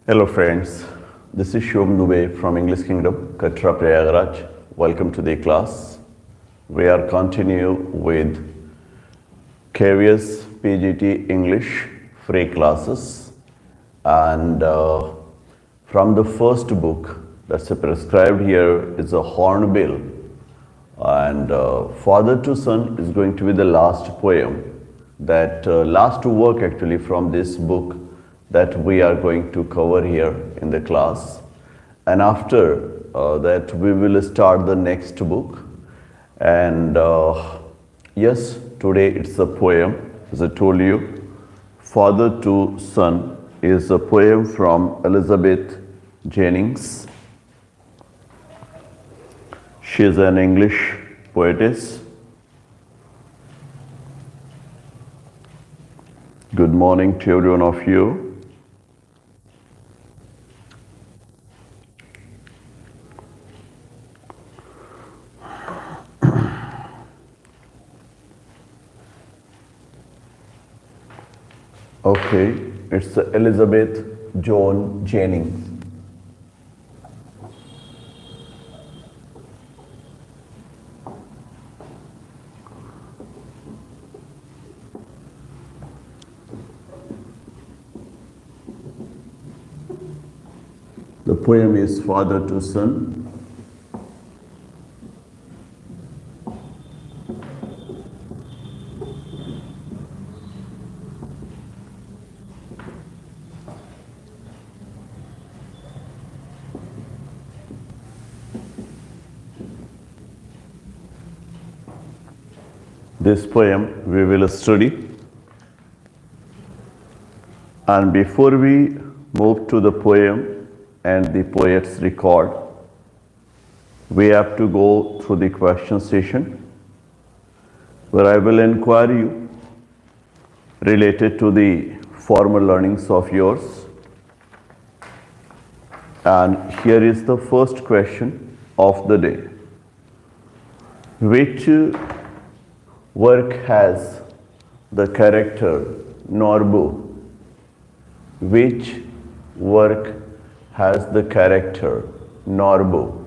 Hello friends, this is Shivam Dubey from English Kingdom, Katra Prayagraj. Welcome to the class. We are continue with KVS PGT English free classes, and from the first book that's prescribed here is a hornbill, and Father to Son is going to be the last poem, that last work actually from this book that we are going to cover here in the class. And after that we will start the next book. And yes, today it's a poem, as I told you. Father to Son is a poem from Elizabeth Jennings. She is an English poetess. Good morning to every one of you. Okay, it's Elizabeth Joan Jennings. The poem is Father to Son. This poem we will study, and before we move to the poem and the poet's record, we have to go through the question session, where I will inquire you related to the former learnings of yours. And here is the first question of the day. Which work has the character Norbu? Which work has the character Norbu?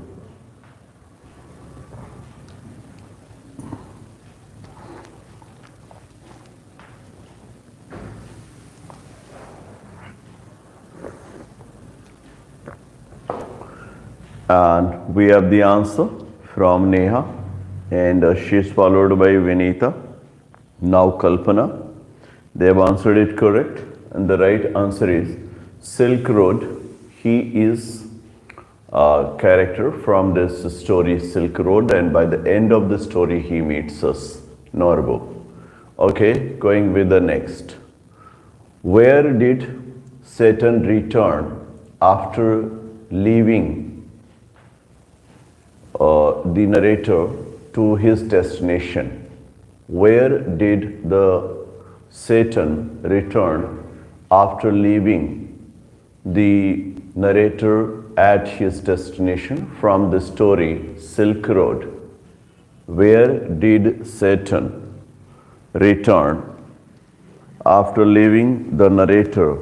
And we have the answer from Neha, and she is followed by Vinita. Now Kalpana. They have answered it correct, and the right answer is Silk Road. He is a character from this story Silk Road, and by the end of the story he meets us, Norbu. Okay, going with the next. Where did Satan return after leaving the narrator to his destination? Where did the Satan return after leaving the narrator at his destination from the story Silk Road? Where did Satan return after leaving the narrator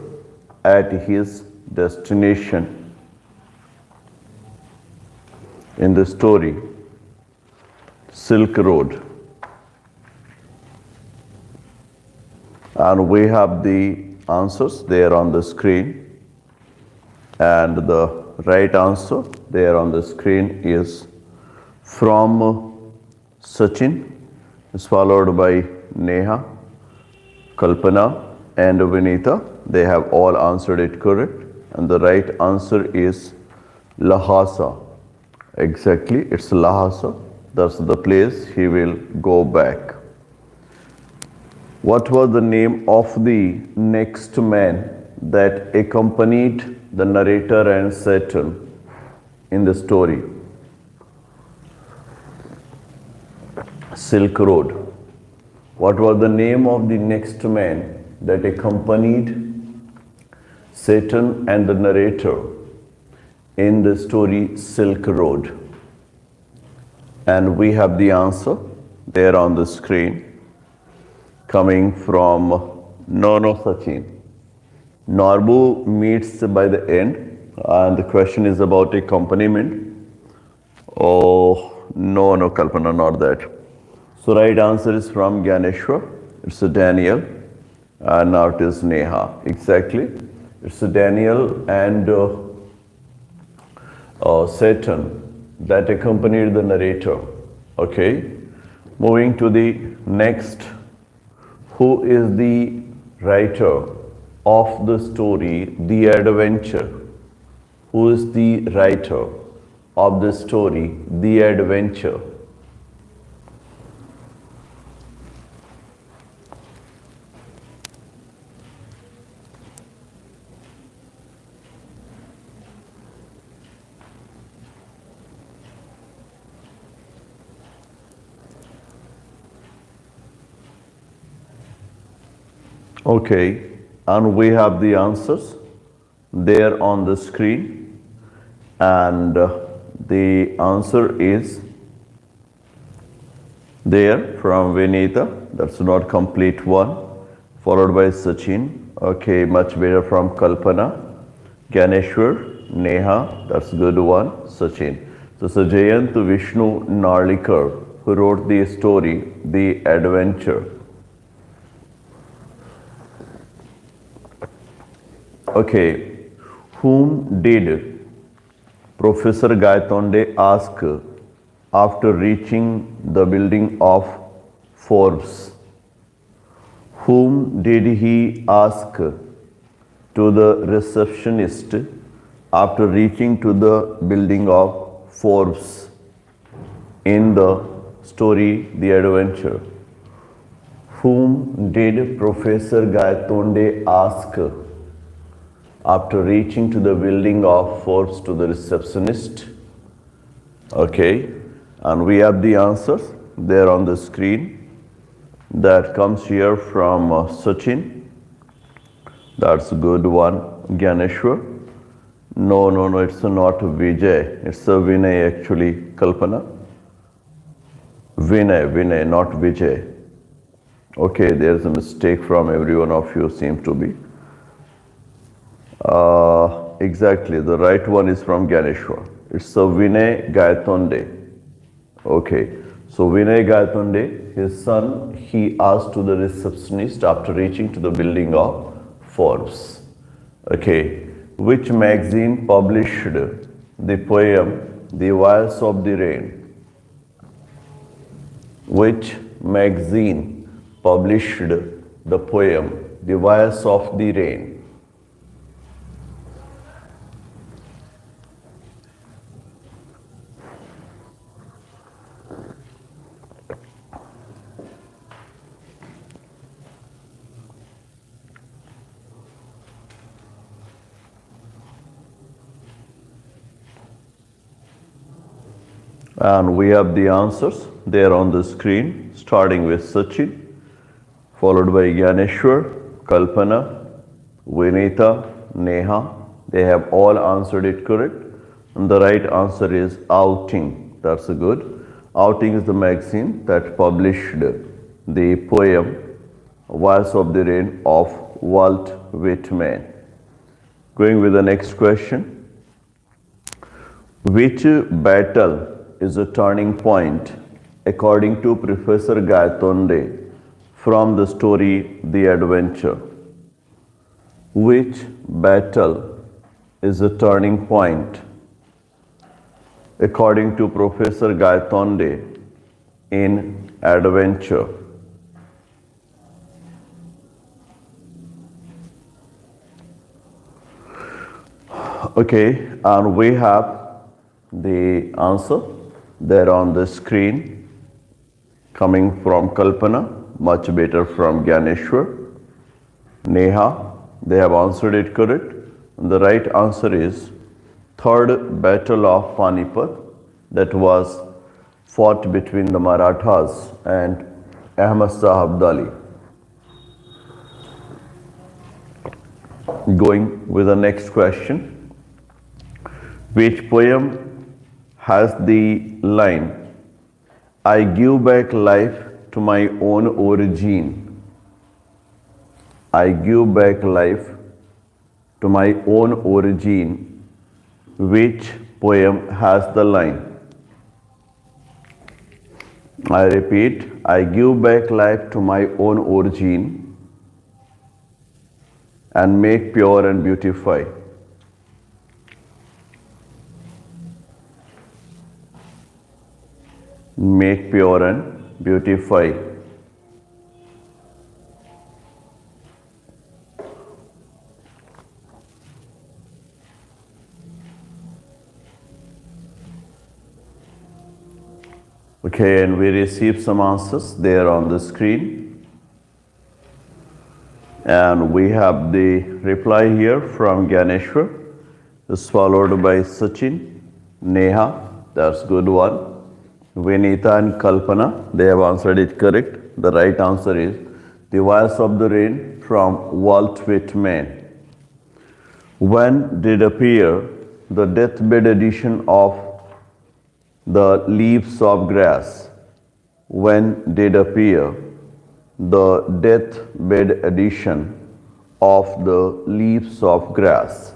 at his destination in the story Silk Road? And we have the answers there on the screen. And the right answer there on the screen is from Sachin, is followed by Neha, Kalpana, and Vinita. They have all answered it correct. And the right answer is Lhasa. Exactly, it's Lhasa. That's the place he will go back. What was the name of the next man that accompanied the narrator and Satan in the story Silk Road? What was the name of the next man that accompanied Satan and the narrator in the story Silk Road? And we have the answer there on the screen, coming from Nono Sachin. Norbu meets by the end, and the question is about accompaniment. Oh, no, Kalpana, not that. So, right answer is from Ganeshwar. It's a Daniel, and now it is Neha. Exactly. It's a Daniel and Satan that accompanied the narrator. Okay. Moving to the next. Who is the writer of the story, The Adventure? Who is the writer of the story, The Adventure? Okay, and we have the answers there on the screen, and the answer is there from Vinita. That's not complete one, followed by Sachin. Okay, much better from Kalpana, Ganeshwar, Neha. That's good one, Sachin. So Sajayant Vishnu Narlikar, who wrote the story, The Adventure. Okay, whom did Professor Gaitonde ask after reaching the building of Forbes? Whom did he ask to the receptionist after reaching to the building of Forbes in the story The Adventure? Whom did Professor Gaitonde ask after reaching to the building of Forbes to the receptionist? Okay, and we have the answers there on the screen. That comes here from Sachin. That's a good one. Ganeshwar. No, it's not Vijay. It's a Vinay actually, Kalpana. Vinay, not Vijay. Okay, there's a mistake from every one of you, seems to be. Exactly, the right one is from Ganeshwar. It's a Vinay Gaitonde. Okay, so Vinay Gaitonde, his son, he asked to the receptionist after reaching to the building of Forbes. Okay, which magazine published the poem The Voice of the Rain? Which magazine published the poem The Voice of the Rain? And we have the answers there on the screen, starting with Sachin, followed by Ganeshwar, Kalpana, Vinita, Neha. They have all answered it correct. And the right answer is Outing. That's a good. Outing is the magazine that published the poem Voice of the Rain of Walt Whitman. Going with the next question. Which battle is a turning point according to Professor Gaitonde from the story The Adventure? Which battle is a turning point according to Professor Gaitonde in Adventure? Okay, and we have the answer there on the screen, coming from Kalpana, much better from Ganeshwar. Neha, they have answered it correct. And the right answer is Third Battle of Panipat, that was fought between the Marathas and Ahmad Shah Abdali. Going with the next question. Which poem has the line, I give back life to my own origin? I give back life to my own origin. Which poem has the line? I repeat, I give back life to my own origin and make pure and beautify. Make pure and beautify. Okay, and we received some answers there on the screen. And we have the reply here from Ganeshwar, is followed by Sachin, Neha, that's good one. Vinita and Kalpana, they have answered it correct. The right answer is The Voice of the Rain from Walt Whitman. When did appear the deathbed edition of The Leaves of Grass? When did appear the deathbed edition of The Leaves of Grass?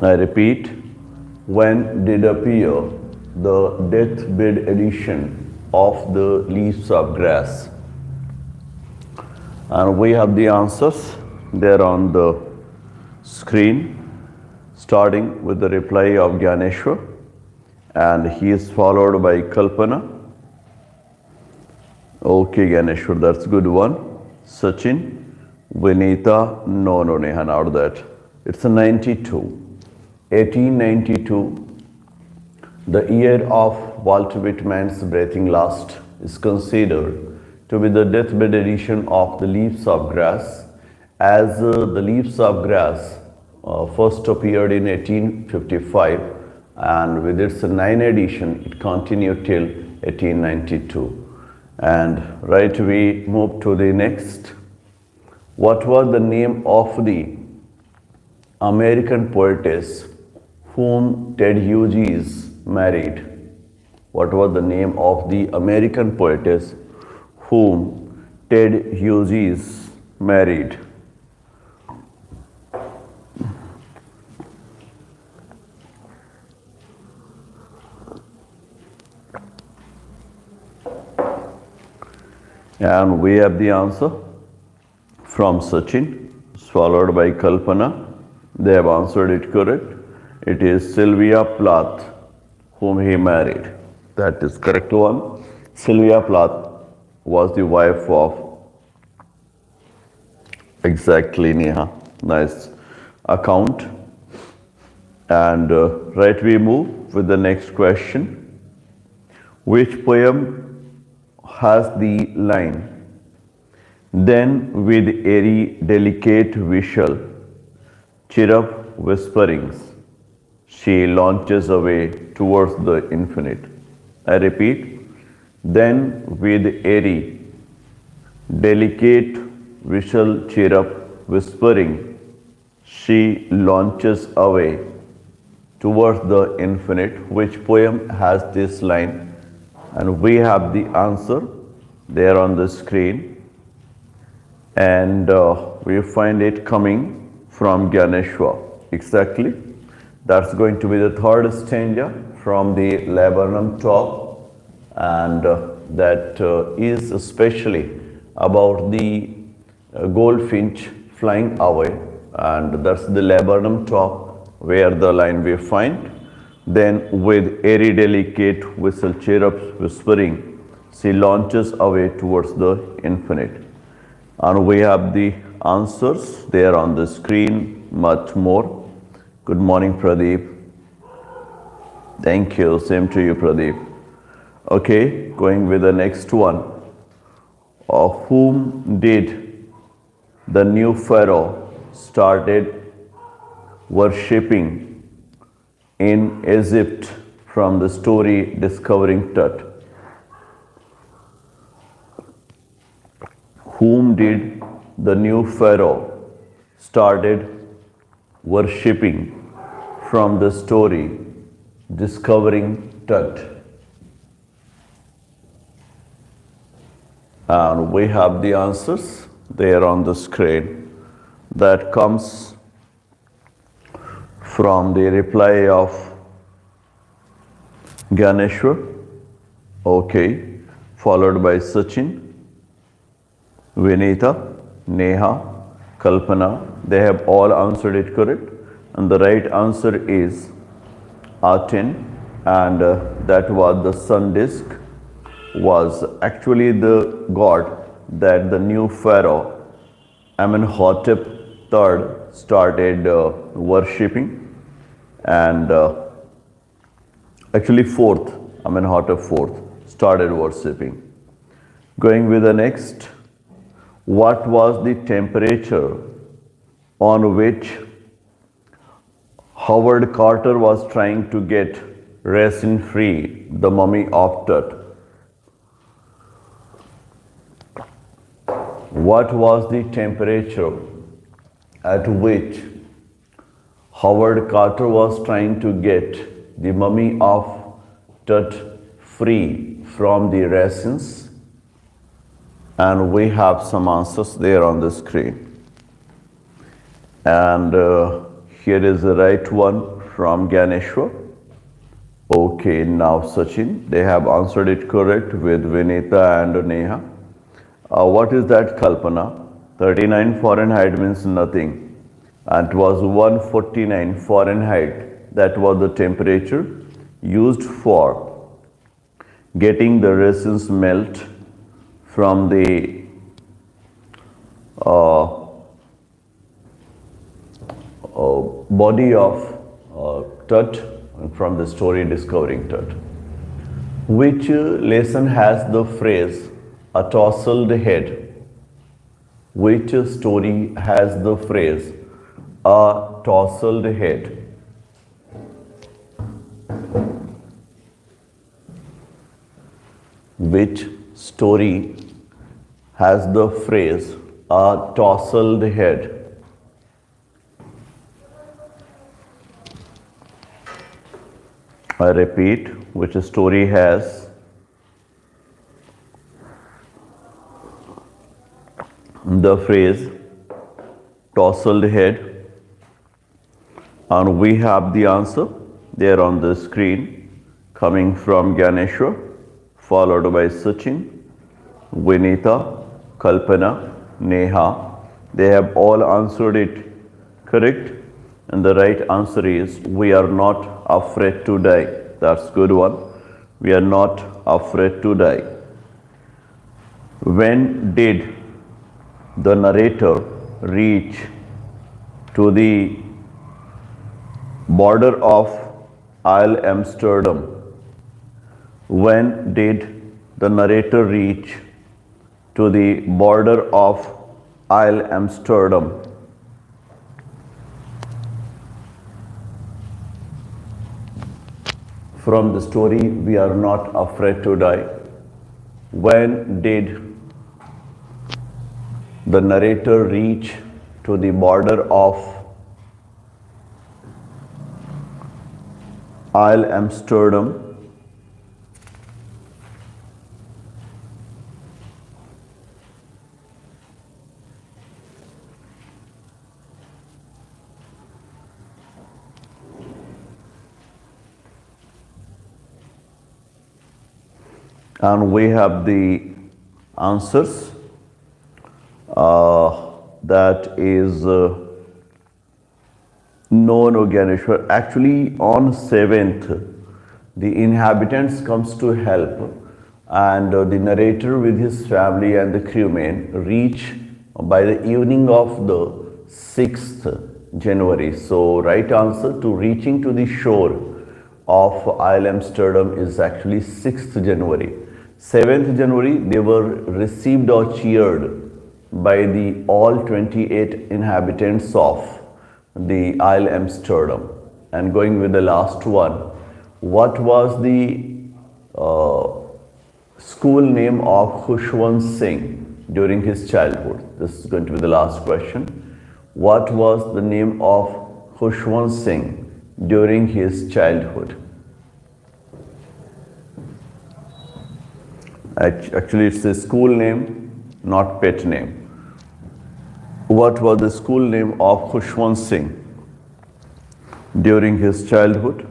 I repeat, when did appear the deathbed edition of The Leaves of Grass? And we have the answers there on the screen, starting with the reply of Ganeshwar, and he is followed by Kalpana. Okay, Ganeshwar, that's good one. Sachin, Vinita, no, Neha, not that. It's a 92. 1892, the year of Walt Whitman's breathing last, is considered to be the deathbed edition of The Leaves of Grass, as The Leaves of Grass first appeared in 1855, and with its 9th edition, it continued till 1892. And right, we move to the next. What was the name of the American poetess whom Ted Hughes married? What was the name of the American poetess whom Ted Hughes married? And we have the answer from Sachin, followed by Kalpana. They have answered it correct. It is Sylvia Plath whom he married. That is correct one. Sylvia Plath was the wife of, exactly, Neha. Nice account. And right, we move with the next question. Which poem has the line, then with airy delicate whistle, chirrup whisperings, she launches away towards the infinite? I repeat, then with airy delicate whistle, chirrup whispering, she launches away towards the infinite. Which poem has this line? And we have the answer there on the screen, and we find it coming from Ganeshwar. Exactly, that's going to be the third stanza from the laburnum top, and that is especially about the goldfinch flying away, and that's the laburnum top where the line we find. Then with airy delicate whistle chirrups whispering, she launches away towards the infinite. And we have the answers there on the screen, much more. Good morning, Pradeep. Thank you, same to you, Pradeep. Okay, going with the next one. Of whom did the new pharaoh started worshipping in Egypt from the story Discovering Tut? Whom did the new pharaoh started worshipping from the story Discovering Tut? And we have the answers there on the screen. That comes from the reply of Ganeshwar, okay, followed by Sachin, Vinita, Neha, Kalpana. They have all answered it correct, and the right answer is Aten, and that was the sun disk was actually the god that the new pharaoh Amenhotep III started worshipping, and actually fourth Amenhotep IV started worshipping. Going with the next, what was the temperature on which Howard Carter was trying to get resin-free the mummy of Tut? What was the temperature at which Howard Carter was trying to get the mummy of Tut free from the resins? And we have some answers there on the screen. And here is the right one from Ganeshwar. Okay, now Sachin, they have answered it correct with Vinita and Neha. What is that, Kalpana? 39 Fahrenheit means nothing. And it was 149 Fahrenheit. That was the temperature used for getting the resins melt from the body of Tut, from the story Discovering Tut. Which lesson has the phrase a tousled head? Which story has the phrase a tousled head? Which story has the phrase a tousled head? I repeat, which story has the phrase tousled head? And we have the answer there on the screen coming from Ganeshwar, followed by Sachin, Vinita, Kalpana, Neha. They have all answered it correct, and the right answer is we are not afraid to die. That's good one. We are not afraid to die. When did the narrator reach to the border of Isle Amsterdam? When did the narrator reach to the border of Isle Amsterdam? From the story We Are Not Afraid to Die, when did the narrator reach to the border of Isle Amsterdam? And we have the answers. That is known Ganeshwar. Actually, on 7th, the inhabitants comes to help, and the narrator with his family and the crewmen reach by the evening of the 6th January. So, right answer to reaching to the shore of Isle Amsterdam is actually 6th January. 7th January, they were received or cheered by the all 28 inhabitants of the Isle Amsterdam. And going with the last one, what was the school name of Khushwant Singh during his childhood? This is going to be the last question. What was the name of Khushwant Singh during his childhood? Actually, it's a school name not pet name. What was the school name of Khushwant Singh during his childhood?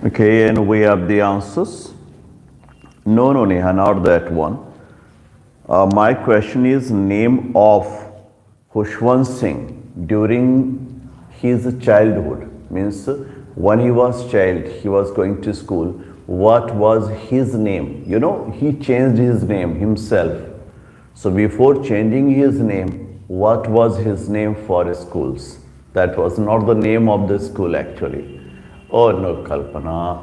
Okay, and we have the answers. No, Neha, not that one. My question is name of Khushwant Singh during his childhood. Means when he was child, he was going to school. What was his name? You know, he changed his name himself. So before changing his name, what was his name for schools? That was not the name of the school actually. Oh no, Kalpana.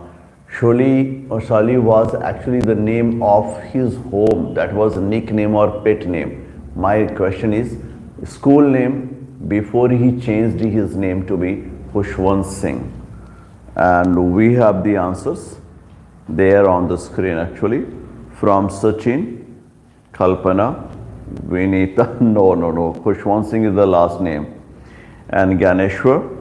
Shali was actually the name of his home. That was a nickname or pet name. My question is school name before he changed his name to be Khushwant Singh. And we have the answers there on the screen actually from Sachin, Kalpana, Vinita. No. Khushwant Singh is the last name. And Ganeshwar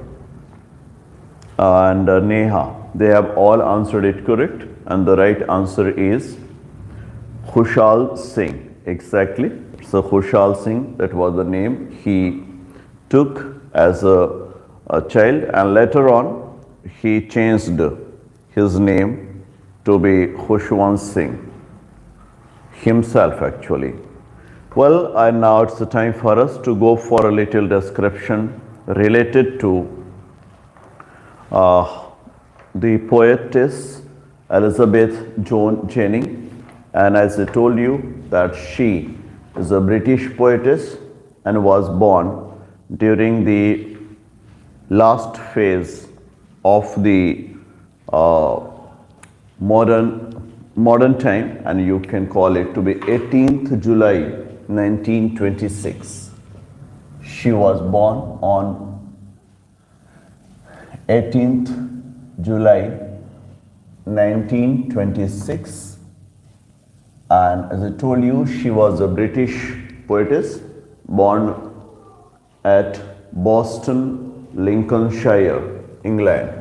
and Neha. They have all answered it correct, and the right answer is Khushal Singh. Exactly. So Khushal Singh, that was the name he took as a child, and later on he changed his name to be Khushwant Singh himself actually. Well, and now it's the time for us to go for a little description related to the poetess Elizabeth Joan Jennings, and as I told you that she is a British poetess and was born during the last phase of the modern time, and you can call it to be 18th July 1926. She was born on 18th July 1926, and as I told you, she was a British poetess born at Boston, Lincolnshire, England.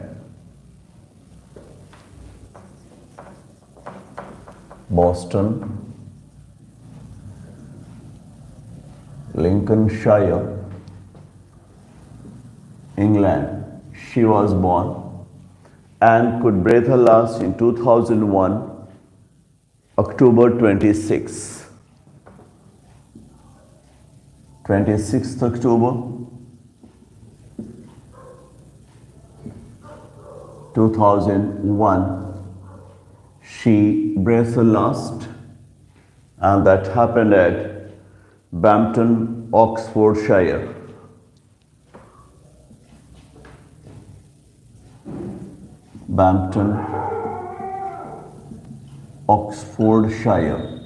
Boston, Lincolnshire, England. She was born and could breathe her last in 2001, October 26th October 2001. She breathed her last, and that happened at Bampton, Oxfordshire. Bampton, Oxfordshire.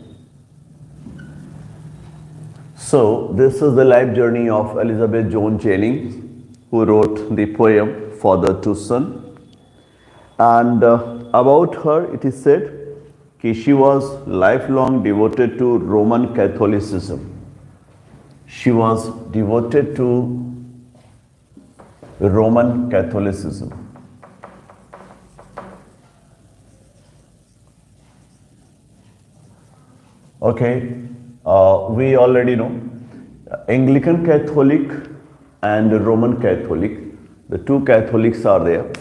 So this is the life journey of Elizabeth Joan Jennings, who wrote the poem For the Two Sons. And about her, it is said that she was lifelong devoted to Roman Catholicism. She was devoted to Roman Catholicism. Okay, we already know Anglican Catholic and Roman Catholic, the two Catholics are there,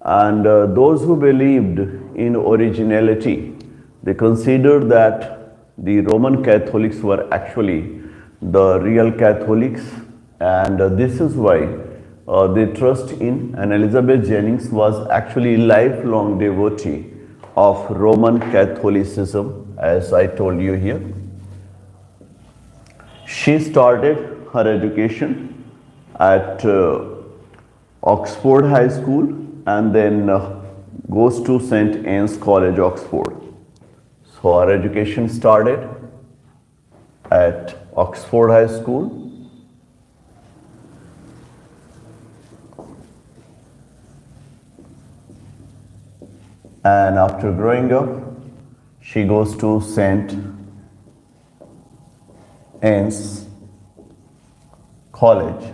and those who believed in originality, they considered that the Roman Catholics were actually the real Catholics, and this is why they trust in, and Elizabeth Jennings was actually lifelong devotee of Roman Catholicism, as I told you here. She started her education at Oxford High School and then goes to St. Anne's College, Oxford. So her education started at Oxford High School. And after growing up, she goes to St. Anne's College,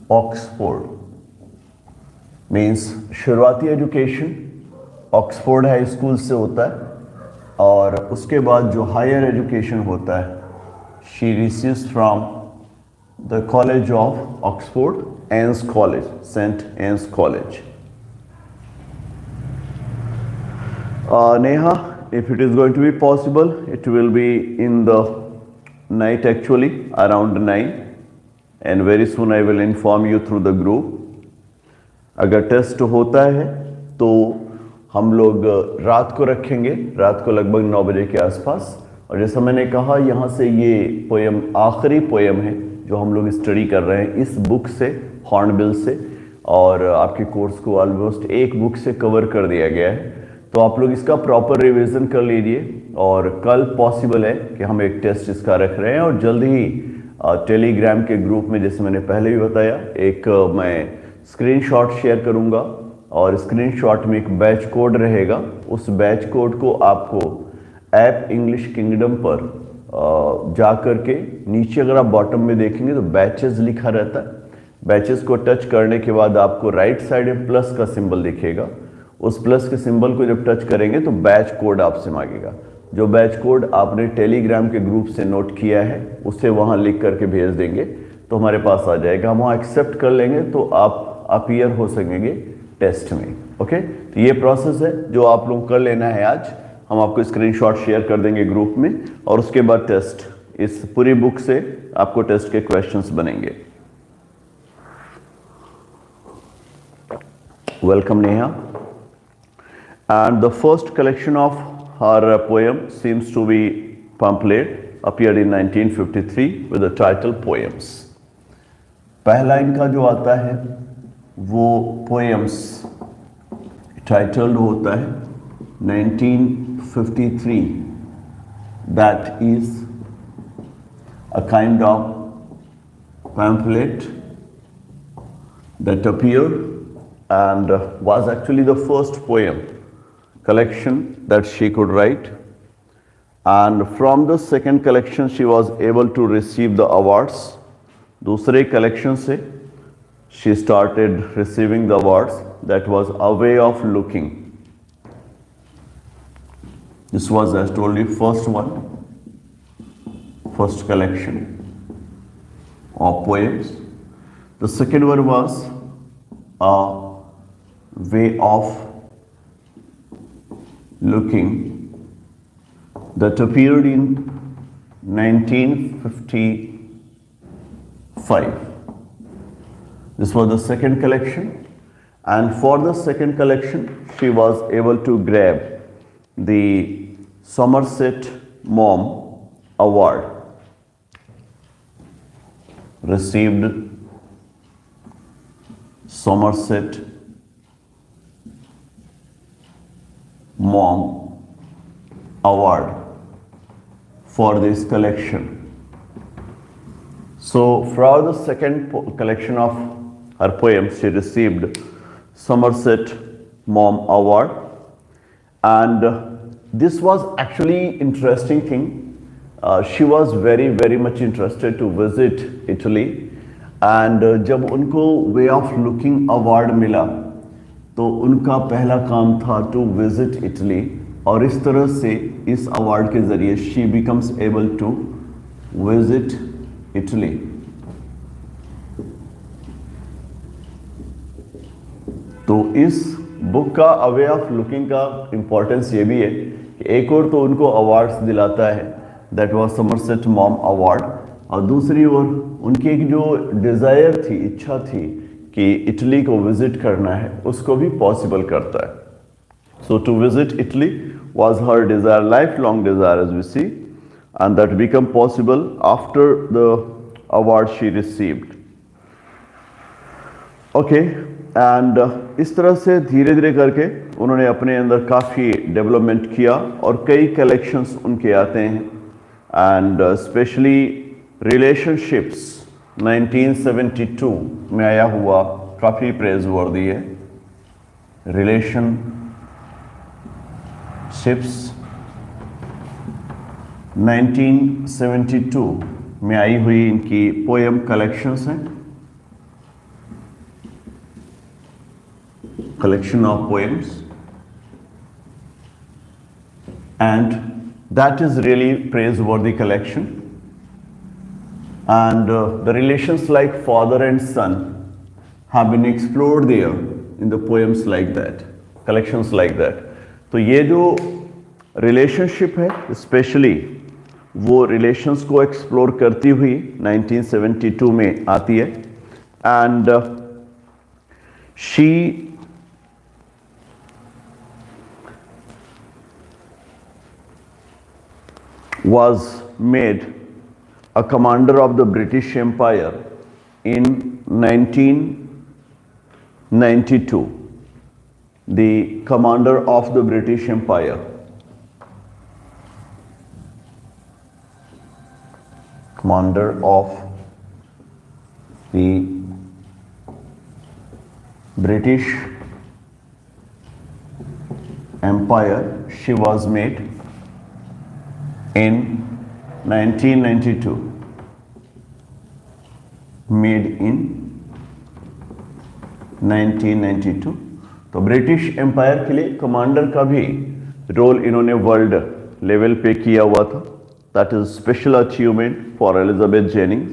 Oxford. Means शुरुआती education Oxford high school से होता है और उसके बाद जो higher education होता है she receives from the college of Oxford Anne's college, saint Anne's college. Neha, if it is going to be possible, it will be in the night actually, around 9, and very soon I will inform you through the group. अगर test होता है तो हम लोग रात को रखेंगे, रात को लगभग 9 बजे के आसपास. और जैसा मैंने कहा, यहाँ से ये पोएम आखिरी पोएम है जो हम लोग स्टडी कर रहे हैं इस बुक से, हॉर्नबिल से, और आपके कोर्स को ऑलमोस्ट एक बुक से कवर कर दिया गया है. तो आप लोग इसका प्रॉपर रिवीजन कर लीजिए और कल पॉसिबल है कि हम एक टेस्ट इसका रख रहे हैं और जल्द ही टेलीग्राम के ग्रुप में, जैसे मैंने पहले भी बताया, एक मैं स्क्रीनशॉट शेयर करूंगा और स्क्रीनशॉट में एक बैच कोड रहेगा. उस बैच कोड को आपको ऐप इंग्लिश किंगडम पर जा करके नीचे अगर आप बॉटम में देखेंगे तो बैचेस लिखा रहता है. बैचेस को टच करने के बाद आपको राइट साइड में प्लस का सिंबल दिखेगा. उस प्लस के सिंबल को जब टच करेंगे तो बैच कोड आपसे मांगेगा. जो बैच कोड आपने टेलीग्राम के ग्रुप से नोट किया है उसे वहां लिख करके भेज देंगे तो हमारे पास आ जाएगा. हम वहाँ एक्सेप्ट कर लेंगे तो आप अपीयर हो सकेंगे टेस्ट में. ओके, तो ये प्रोसेस है जो आप लोग कर लेना है आज. हम आपको स्क्रीनशॉट शेयर कर देंगे ग्रुप में और उसके बाद टेस्ट, इस पूरी बुक से आपको टेस्ट के क्वेश्चंस बनेंगे. Welcome Neha. And the first collection of her poem seems to be pamphlet, appeared in 1953 with the title Poems. पहला इनका जो आता है वो Poems titled होता है 1953. That is a kind of pamphlet that appeared and was actually the first poem collection that she could write, and from the second collection she was able to receive the awards. दूसरे collection से she started receiving the awards. That was A Way of Looking. This was, as told you, first one, first collection of poems. The second one was A Way of Looking, that appeared in 1955. This was the second collection, and for the second collection she was able to grab the Somerset Maugham Award, received Somerset Maugham Award for this collection. So for the second collection of her poems she received Somerset Maugham Award, and this was actually interesting thing. She was very much interested to visit Italy, and जब उनको Way of Looking Award मिला तो उनका पहला काम था to visit Italy, और इस तरह से इस अवार्ड के ज़रिए she becomes able to visit Italy. तो इस बुक का अ वे ऑफ लुकिंग का इम्पोर्टेंस ये भी है कि एक और तो उनको अवार्ड्स दिलाता है, that was Somerset mom award, और दूसरी ओर उनकी एक जो डिज़ायर थी, इच्छा थी कि इटली को विजिट करना है, उसको भी पॉसिबल करता है. So to visit Italy was her desire, lifelong desire, as we see, and that became possible after the award she received. Okay, and इस तरह से धीरे धीरे करके उन्होंने अपने अंदर काफ़ी डेवलपमेंट किया और कई कलेक्शंस उनके आते हैं, एंड स्पेशली रिलेशनशिप्स 1972 में आया हुआ काफ़ी प्रेज वर्दी है. रिलेशनशिप्स 1972 में आई हुई इनकी पोएम कलेक्शंस हैं, collection of poems, and that is really praiseworthy collection, and the relations like father and son have been explored there in the poems like that, collections like that. तो ये जो relationship है specially वो relations को explore करती हुई 1972 में आती है, and she was made a commander of the British Empire in 1992. The commander of the British Empire. Commander of the British Empire, she was made in 1992, made in 1992. तो British empire के लिए commander का भी role इन्होंने world level पे किया हुआ था. That is special achievement for Elizabeth Jennings.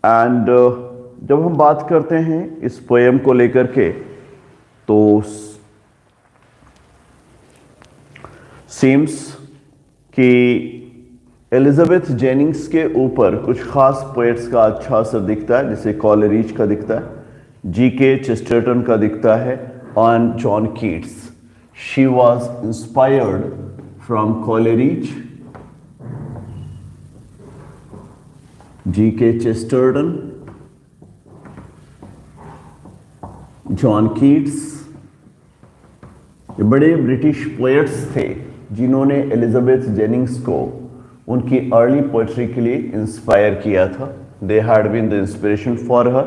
And जब हम बात करते हैं इस पोएम को लेकर के तो सीम्स कि एलिजाबेथ जेनिंग्स के ऊपर कुछ खास पोएट्स का अच्छा असर दिखता है, जैसे कॉलरिज का दिखता है, जी.के. चेस्टरटन का दिखता है, और John Keats. She was inspired from Coleridge, GK. Chesterton, John Keats. ये बड़े ब्रिटिश पोएट्स थे जिन्होंने एलिजाबेथ जेनिंग्स को उनकी अर्ली पोएट्री के लिए इंस्पायर किया था. They had been the inspiration for her,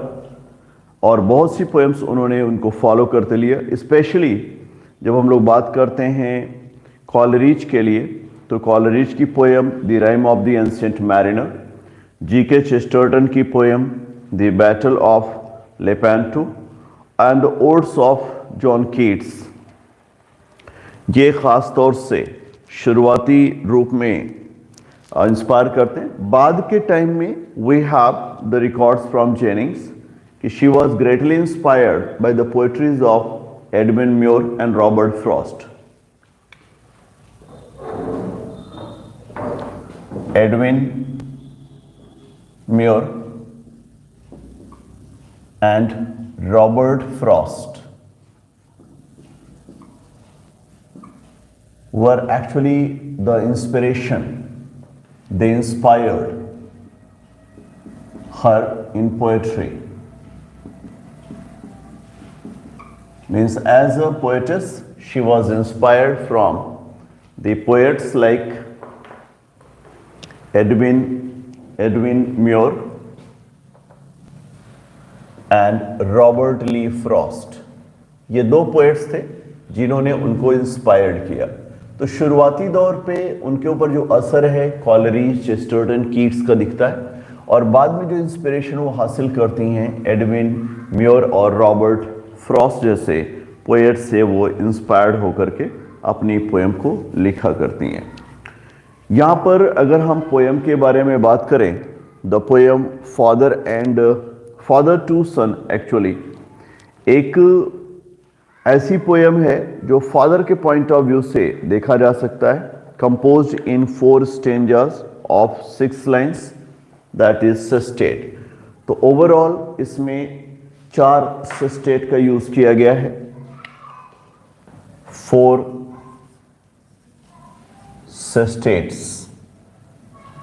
और बहुत सी पोएम्स उन्होंने उनको फॉलो करते लिया. स्पेशली जब हम लोग बात करते हैं कॉलरिज के लिए तो कॉलरिज की poem the rime of the ancient mariner, G K. Chesterton की poem the battle of Lepanto, and the odes of John Keats, ये ख़ास तौर से शुरुआती रूप में इंस्पायर करते हैं. बाद के टाइम में we have the records from Jennings कि she was greatly inspired by the poetries of Edwin Muir and Robert Frost. Edwin Muir and Robert Frost were actually the inspiration. They inspired her in poetry. Means as a poetess, she was inspired from the poets like Edwin Muir and Robert Lee Frost. ये दो poets थे जिन्होंने उनको inspired किया. तो शुरुआती दौर पे उनके ऊपर जो असर है कॉलरिज, चेस्टरटन, कीट्स का दिखता है, और बाद में जो इंस्पिरेशन वो हासिल करती हैं एडविन म्योर और रॉबर्ट फ्रॉस्ट जैसे पोएट से वो इंस्पायर्ड होकर के अपनी पोएम को लिखा करती हैं. यहाँ पर अगर हम पोएम के बारे में बात करें, the poem father to son actually एक ऐसी पोएम है जो फादर के पॉइंट ऑफ व्यू से देखा जा सकता है. Composed in 4 stanzas of 6 lines, that is sestet. तो ओवरऑल इसमें 4 सेस्टेट का यूज किया गया है. 4 sestates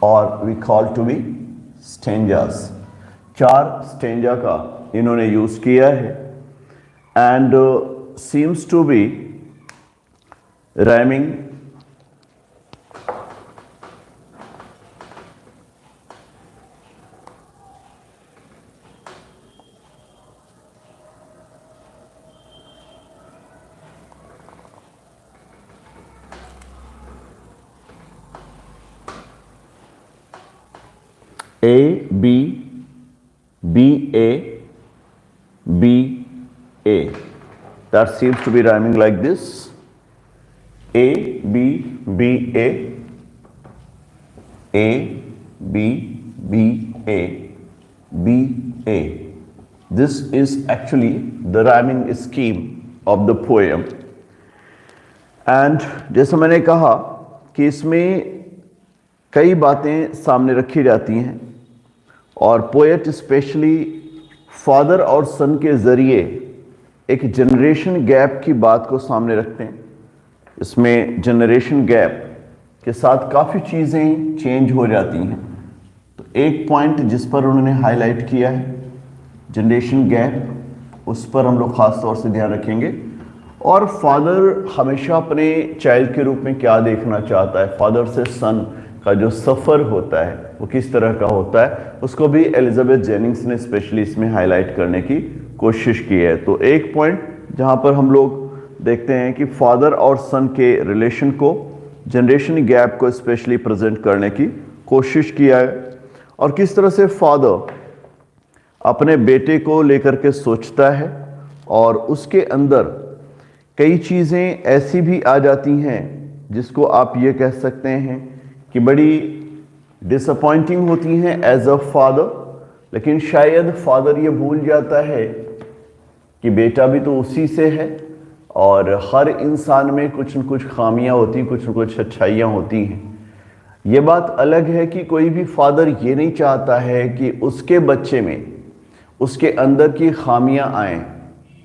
or we call to be stanzas. 4 stanza का इन्होंने यूज किया है and seems to be rhyming A, B, B, A, B, A. That seems to be rhyming like this. A, B, B, A, A, B, B, A, B, A. This is actually the rhyming scheme of the poem. And जैसा मैंने कहा कि इसमें कई बातें सामने रखी जाती हैं और पोएट स्पेशली फादर और सन के ज़रिए एक जनरेशन गैप की बात को सामने रखते हैं। इसमें जनरेशन गैप के साथ काफ़ी चीज़ें चेंज हो जाती हैं। तो एक पॉइंट जिस पर उन्होंने हाईलाइट किया है जनरेशन गैप, उस पर हम लोग ख़ास तौर से ध्यान रखेंगे। और फादर हमेशा अपने चाइल्ड के रूप में क्या देखना चाहता है, फादर से सन का जो सफ़र होता है वो किस तरह का होता है, उसको भी एलिजाबेथ जेनिंग्स ने स्पेशली इसमें हाईलाइट करने की कोशिश की है। तो एक पॉइंट जहाँ पर हम लोग देखते हैं कि फादर और सन के रिलेशन को, जनरेशन गैप को स्पेशली प्रेजेंट करने की कोशिश किया है और किस तरह से फादर अपने बेटे को लेकर के सोचता है और उसके अंदर कई चीज़ें ऐसी भी आ जाती हैं जिसको आप ये कह सकते हैं कि बड़ी डिसअपॉइंटिंग होती हैं एज अ फादर, लेकिन शायद फादर ये भूल जाता है कि बेटा भी तो उसी से है और हर इंसान में कुछ न कुछ खामियां होती, कुछ न कुछ अच्छाइयाँ होती हैं। ये बात अलग है कि कोई भी फादर ये नहीं चाहता है कि उसके बच्चे में उसके अंदर की खामियां आएँ,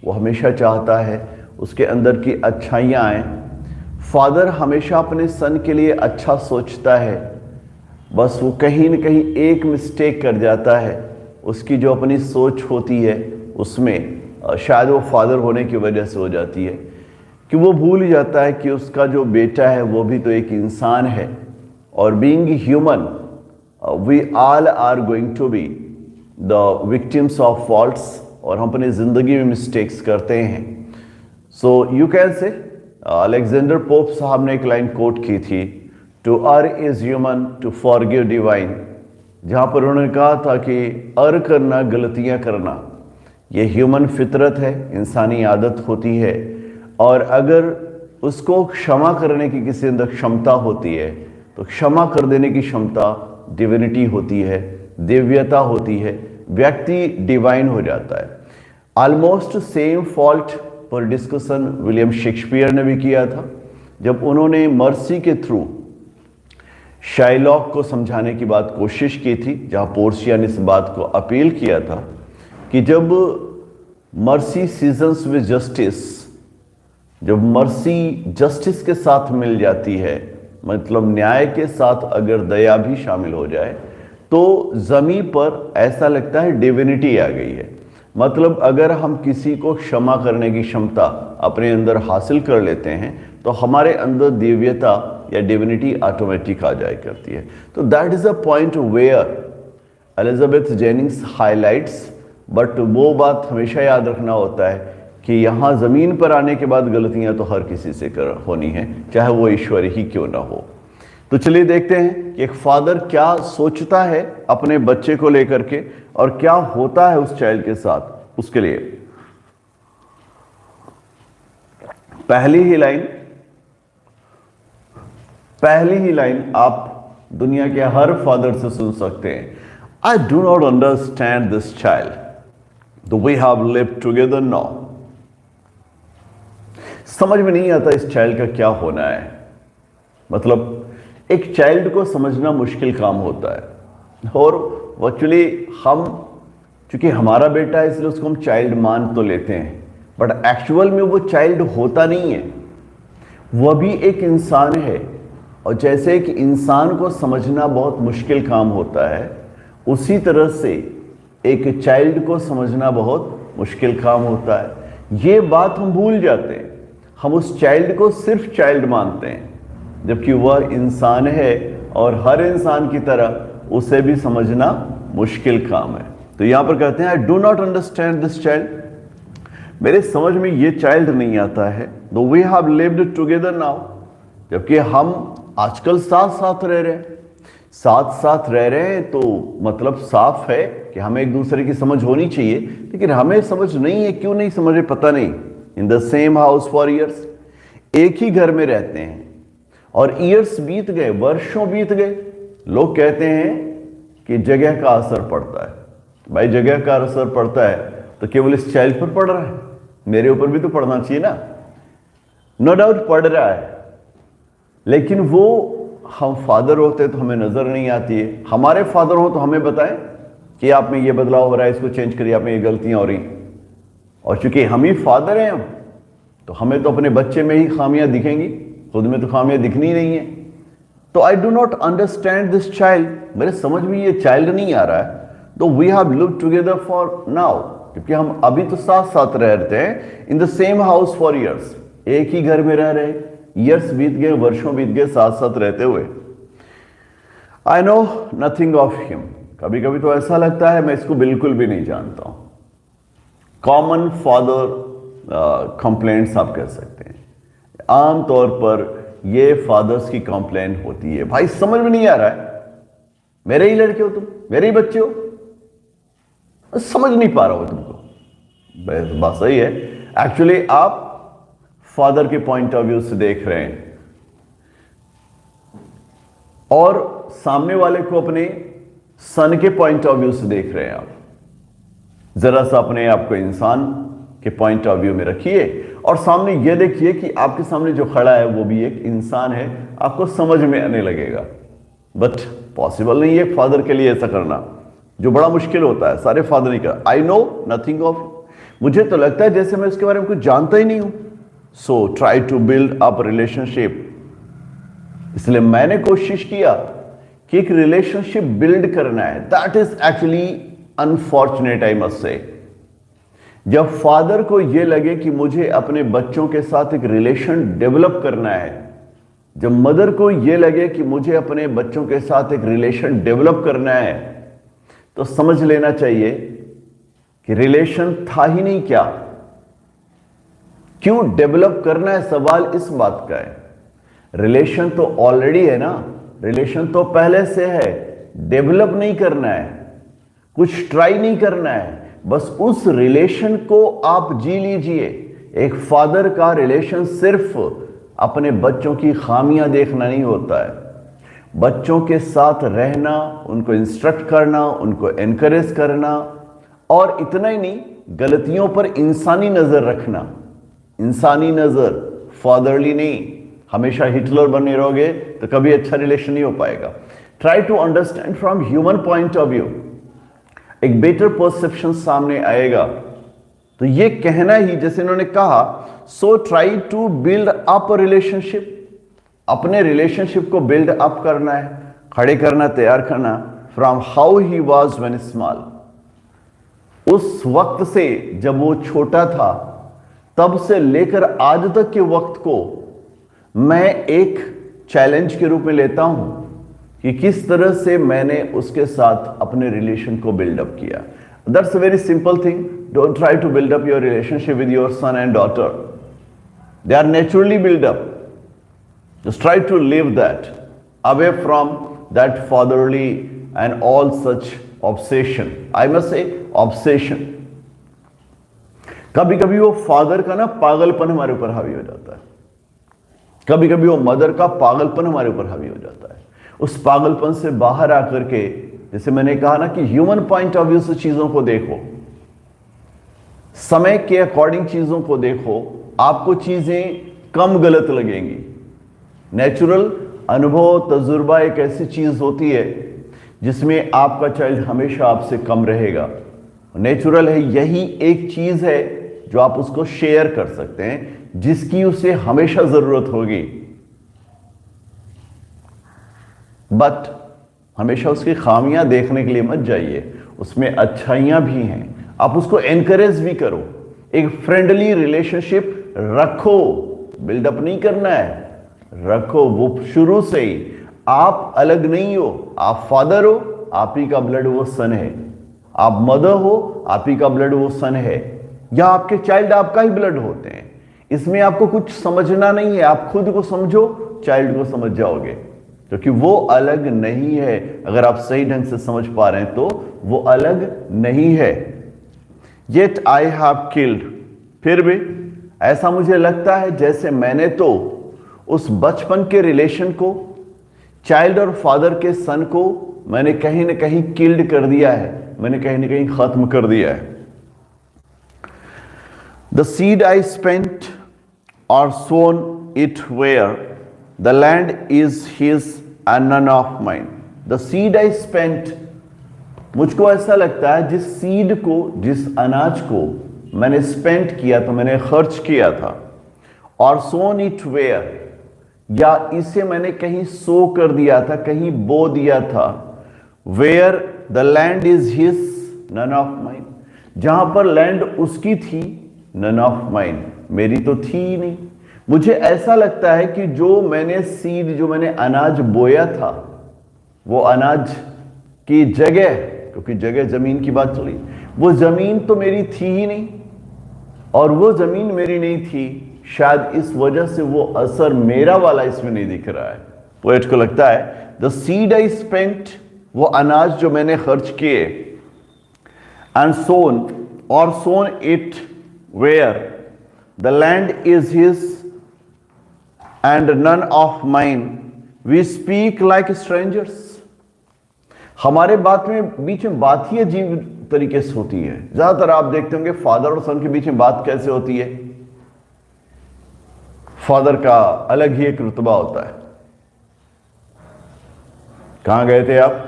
वो हमेशा चाहता है उसके अंदर की अच्छाइयाँ आएँ। फादर हमेशा अपने सन के लिए अच्छा सोचता है, बस वो कहीं न कहीं एक मिस्टेक कर जाता है, उसकी जो अपनी सोच होती है उसमें शायद वो फादर होने की वजह से हो जाती है कि वो भूल जाता है कि उसका जो बेटा है वो भी तो एक इंसान है और being human we all are going to be the victims of faults और हम अपनी ज़िंदगी में मिस्टेक्स करते हैं। So you can say Alexander Pope साहब ने एक लाइन कोट की थी, to err is human to forgive divine, जहाँ पर उन्होंने कहा था कि अर करना, गलतियाँ करना, ये ह्यूमन फितरत है, इंसानी आदत होती है और अगर उसको क्षमा करने की किसी अंदर क्षमता होती है तो क्षमा कर देने की क्षमता डिविनिटी होती है, दिव्यता होती है, व्यक्ति डिवाइन हो जाता है। ऑलमोस्ट सेम फॉल्ट पर डिस्कशन विलियम शेक्सपियर ने भी किया था जब उन्होंने मर्सी के थ्रू शाइलॉक को समझाने की बात कोशिश की थी, जहां पोर्शिया ने इस बात को अपील किया था कि जब मर्सी सीजन्स विद जस्टिस, जब मर्सी जस्टिस के साथ मिल जाती है, मतलब न्याय के साथ अगर दया भी शामिल हो जाए तो ज़मीन पर ऐसा लगता है डिविनिटी आ गई है। मतलब अगर हम किसी को क्षमा करने की क्षमता अपने अंदर हासिल कर लेते हैं तो हमारे अंदर दिव्यता या डिविनिटी ऑटोमेटिक आ जाया करती है। तो that is a point where Elizabeth Jennings highlights, but वो बात हमेशा याद रखना होता है कि यहाँ ज़मीन पर आने के बाद गलतियाँ तो हर किसी से होनी है, चाहे वो ईश्वर ही क्यों ना हो। तो चलिए देखते हैं कि एक फादर क्या सोचता है अपने बच्चे को लेकर के और क्या होता है उस चाइल्ड के साथ। उसके लिए पहली ही लाइन आप दुनिया के हर फादर से सुन सकते हैं, I do not understand this child though we have lived together now. समझ में नहीं आता इस चाइल्ड का क्या होना है। मतलब एक चाइल्ड को समझना मुश्किल काम होता है और एक्चुअली हम, चूंकि हमारा बेटा है इसलिए उसको हम चाइल्ड मान तो लेते हैं, बट एक्चुअल में वो चाइल्ड होता नहीं है। वह भी एक इंसान है, और जैसे कि इंसान को समझना बहुत मुश्किल काम होता है, उसी तरह से एक चाइल्ड को समझना बहुत मुश्किल काम होता है। ये बात हम भूल जाते हैं, हम उस चाइल्ड को सिर्फ चाइल्ड मानते हैं, जबकि वह इंसान है और हर इंसान की तरह उसे भी समझना मुश्किल काम है। तो यहां पर कहते हैं, I do not understand this child, मेरे समझ में ये चाइल्ड नहीं आता है। Though we have lived together now, जबकि हम आजकल साथ साथ रह रहे हैं। साथ साथ रह रहे हैं तो मतलब साफ है कि हमें एक दूसरे की समझ होनी चाहिए, लेकिन हमें समझ नहीं है। क्यों नहीं समझे पता नहीं। इन the same house for years, एक ही घर में रहते हैं और ईयर्स बीत गए, वर्षों बीत गए। लोग कहते हैं कि जगह का असर पड़ता है। भाई जगह का असर पड़ता है तो केवल इस चाइल्ड पर पड़ रहा है, मेरे ऊपर भी तो पड़ना चाहिए ना। नो डाउट पड़ रहा है, लेकिन वो हम फादर होते तो हमें नजर नहीं आती है। हमारे फादर हो तो हमें बताएं कि आप में ये बदलाव हो रहा है, इसको चेंज करिए, आप में ये गलतियां हो रही। और चूंकि हम ही फादर हैं, हम तो हमें तो अपने बच्चे में ही खामियां दिखेंगी, खुद में तो खामियां दिखनी ही नहीं है। तो आई do not understand this child, मेरे समझ में ये चाइल्ड नहीं आ रहा है। तो we have lived together for now, क्योंकि हम अभी तो साथ साथ रहते हैं। In the same house for years, एक ही घर में रह रहे, ईयर्स बीत गए, वर्षों बीत गए साथ साथ रहते हुए। I know nothing of him, कभी कभी तो ऐसा लगता है मैं इसको बिल्कुल भी नहीं जानता हूं। कॉमन फादर कंप्लेंट्स आप कह सकते हैं। आमतौर पर ये फादर्स की कंप्लेंट होती है, भाई समझ में नहीं आ रहा है, मेरे ही लड़के हो तुम, मेरे ही बच्चे हो, समझ नहीं पा रहा हो तुमको। बात सही है। एक्चुअली आप फादर के पॉइंट ऑफ व्यू से देख रहे हैं और सामने वाले को अपने सन के पॉइंट ऑफ व्यू से देख रहे हैं। आप जरा सा अपने आप को इंसान के पॉइंट ऑफ व्यू में रखिए और सामने यह देखिए कि आपके सामने जो खड़ा है वो भी एक इंसान है, आपको समझ में आने लगेगा। बट पॉसिबल नहीं है फादर के लिए ऐसा करना, जो बड़ा मुश्किल होता है। सारे फादर नहीं कर। आई नो नथिंग ऑफ, मुझे तो लगता है जैसे मैं उसके बारे में कुछ जानता ही नहीं हूं। So try to build up relationship, इसलिए मैंने कोशिश किया कि एक रिलेशनशिप बिल्ड करना है। That is actually unfortunate, I must say. जब फादर को यह लगे कि मुझे अपने बच्चों के साथ एक रिलेशन डेवलप करना है, जब मदर को यह लगे कि मुझे अपने बच्चों के साथ एक रिलेशन डेवलप करना है, तो समझ लेना चाहिए कि रिलेशन था ही नहीं। क्या, क्यों डेवलप करना है, सवाल इस बात का है। रिलेशन तो ऑलरेडी है ना, रिलेशन तो पहले से है। डेवलप नहीं करना है, कुछ ट्राई नहीं करना है, बस उस रिलेशन को आप जी लीजिए। एक फादर का रिलेशन सिर्फ अपने बच्चों की खामियां देखना नहीं होता है, बच्चों के साथ रहना, उनको इंस्ट्रक्ट करना, उनको एनकरेज करना, और इतना ही नहीं, गलतियों पर इंसानी नजर रखना। इंसानी नजर, फादरली नहीं। हमेशा हिटलर बने रहोगे तो कभी अच्छा रिलेशन नहीं हो पाएगा। Try to understand from human point of view, एक बेटर परसेप्शन सामने आएगा। तो ये कहना ही, जैसे इन्होंने कहा, so try to build up relationship, अपने रिलेशनशिप को बिल्ड अप करना है, खड़े करना, तैयार करना। From how he was when small, उस वक्त से जब वो छोटा था, तब से लेकर आज तक के वक्त को मैं एक चैलेंज के रूप में लेता हूं कि किस तरह से मैंने उसके साथ अपने रिलेशन को बिल्डअप किया। That's a very simple thing. Don't try to build up your relationship with your son and daughter, they are naturally build up. Just try to live that, away from that fatherly and all such obsession. I must say obsession. कभी कभी वो father का ना पागलपन हमारे ऊपर हावी हो जाता है, कभी कभी वो मदर का पागलपन हमारे ऊपर हावी हो जाता है। उस पागलपन से बाहर आकर के, जैसे मैंने कहा ना कि ह्यूमन पॉइंट ऑफ व्यू से चीजों को देखो, समय के अकॉर्डिंग चीजों को देखो, आपको चीजें कम गलत लगेंगी। नेचुरल अनुभव, तजुर्बा एक ऐसी चीज होती है जिसमें आपका चाइल्ड हमेशा आपसे कम रहेगा। नेचुरल है, यही एक चीज है जो आप उसको शेयर कर सकते हैं, जिसकी उसे हमेशा जरूरत होगी, बट हमेशा उसकी खामियां देखने के लिए मत जाइए, उसमें अच्छाइयां भी हैं, आप उसको एनकरेज भी करो, एक फ्रेंडली रिलेशनशिप रखो, बिल्डअप नहीं करना है, रखो। वो शुरू से ही, आप अलग नहीं हो, आप फादर हो, आप ही का ब्लड वो सन है, आप मदर हो, आप ही का ब्लड वो सन है, या आपके चाइल्ड आपका ही ब्लड होते हैं। इसमें आपको कुछ समझना नहीं है, आप खुद को समझो, चाइल्ड को समझ जाओगे, क्योंकि वो अलग नहीं है। अगर आप सही ढंग से समझ पा रहे हैं तो वो अलग नहीं है। Yet I have killed, फिर भी ऐसा मुझे लगता है जैसे मैंने तो उस बचपन के रिलेशन को, चाइल्ड और फादर के सन को मैंने कहीं ना कहीं किल्ड कर दिया है, मैंने कहीं ना कहीं खत्म कर दिया है। The seed I spent or sown it where the land is his and none of mine. The seed I spent, मुझको ऐसा लगता है जिस सीड को, जिस अनाज को मैंने स्पेंट किया था, मैंने खर्च किया था, और सोन इट वेयर, या इसे मैंने कहीं सो कर दिया था, कहीं बो दिया था, where the land is his none of mine, जहां पर लैंड उसकी थी, नन ऑफ माइन, मेरी तो थी ही नहीं। मुझे ऐसा लगता है कि जो मैंने सीड, जो मैंने अनाज बोया था, वो अनाज की जगह, क्योंकि जगह जमीन की बात चली, वो जमीन तो मेरी थी ही नहीं, और वो जमीन मेरी नहीं थी, शायद इस वजह से वो असर मेरा वाला इसमें नहीं दिख रहा है। पोएट को लगता है द सीड आई स्पेंट, वो अनाज जो मैंने खर्च किए, एंड सोन, और soon it where the land is his and none of mine, we speak like strangers. हमारे बात में, बीच में बात ही अजीब तरीके से होती है। ज्यादातर आप देखते होंगे फादर और सन के बीच में बात कैसे होती है, फादर का अलग ही एक रुतबा होता है। कहां गए थे आप?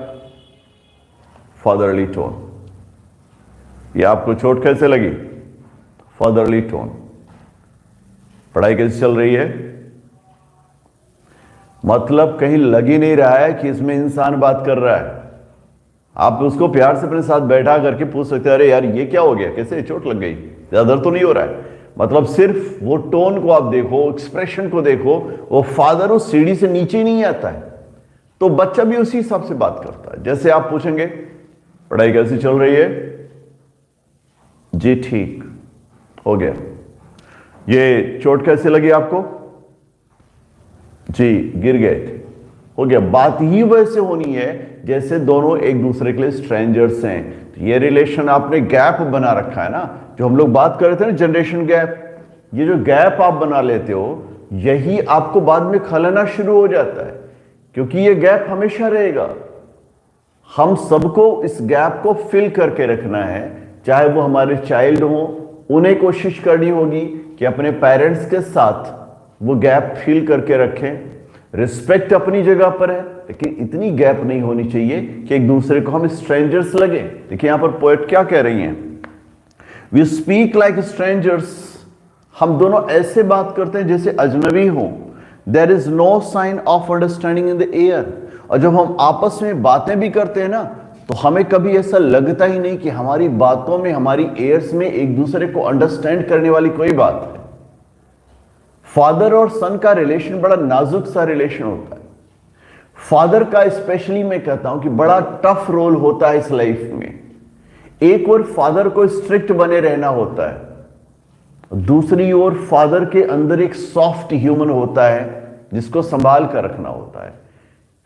Fatherly tone. ये आपको चोट कैसे लगी? Fatherly tone. पढ़ाई कैसे चल रही है? मतलब कहीं लग ही नहीं रहा है कि इसमें इंसान बात कर रहा है। आप उसको प्यार से अपने साथ बैठा करके पूछ सकते हैं, अरे यार ये क्या हो गया, कैसे चोट लग गई, ज्यादा दर्द तो नहीं हो रहा है? मतलब सिर्फ वो टोन को आप देखो, एक्सप्रेशन को देखो, वो फादर उस सीढ़ी से नीचे नहीं आता है, तो बच्चा भी उसी हिसाब से बात करता है। जैसे आप पूछेंगे पढ़ाई कैसी चल रही है? जी ठीक, हो गया। ये चोट कैसे लगी आपको? जी गिर गए थे, हो गया। बात ही वैसे होनी है जैसे दोनों एक दूसरे के लिए स्ट्रेंजर्स हैं। तो ये रिलेशन आपने गैप बना रखा है ना, जो हम लोग बात कर रहे थे ना, जनरेशन गैप। ये जो गैप आप बना लेते हो, यही आपको बाद में खलना शुरू हो जाता है, क्योंकि ये गैप हमेशा रहेगा। हम सबको इस गैप को फिल करके रखना है, चाहे वो हमारे चाइल्ड हो, उन्हें कोशिश करनी होगी कि अपने पेरेंट्स के साथ वो गैप फिल करके रखें। रिस्पेक्ट अपनी जगह पर है, लेकिन इतनी गैप नहीं होनी चाहिए कि एक दूसरे को हम स्ट्रेंजर्स लगे। देखिए यहां पर पोएट क्या कह रही हैं, वी स्पीक लाइक स्ट्रेंजर्स, हम दोनों ऐसे बात करते हैं जैसे अजनबी हो। There is no sign of understanding in the air, और जब हम आपस में बातें भी करते हैं ना, तो हमें कभी ऐसा लगता ही नहीं कि हमारी बातों में, हमारी एयर्स में एक दूसरे को अंडरस्टैंड करने वाली कोई बात है। फादर और सन का रिलेशन बड़ा नाजुक सा रिलेशन होता है। फादर का स्पेशली मैं कहता हूं कि बड़ा टफ रोल होता है इस लाइफ में। एक और फादर को स्ट्रिक्ट बने रहना होता है, दूसरी ओर फादर के अंदर एक सॉफ्ट ह्यूमन होता है जिसको संभाल कर रखना होता है,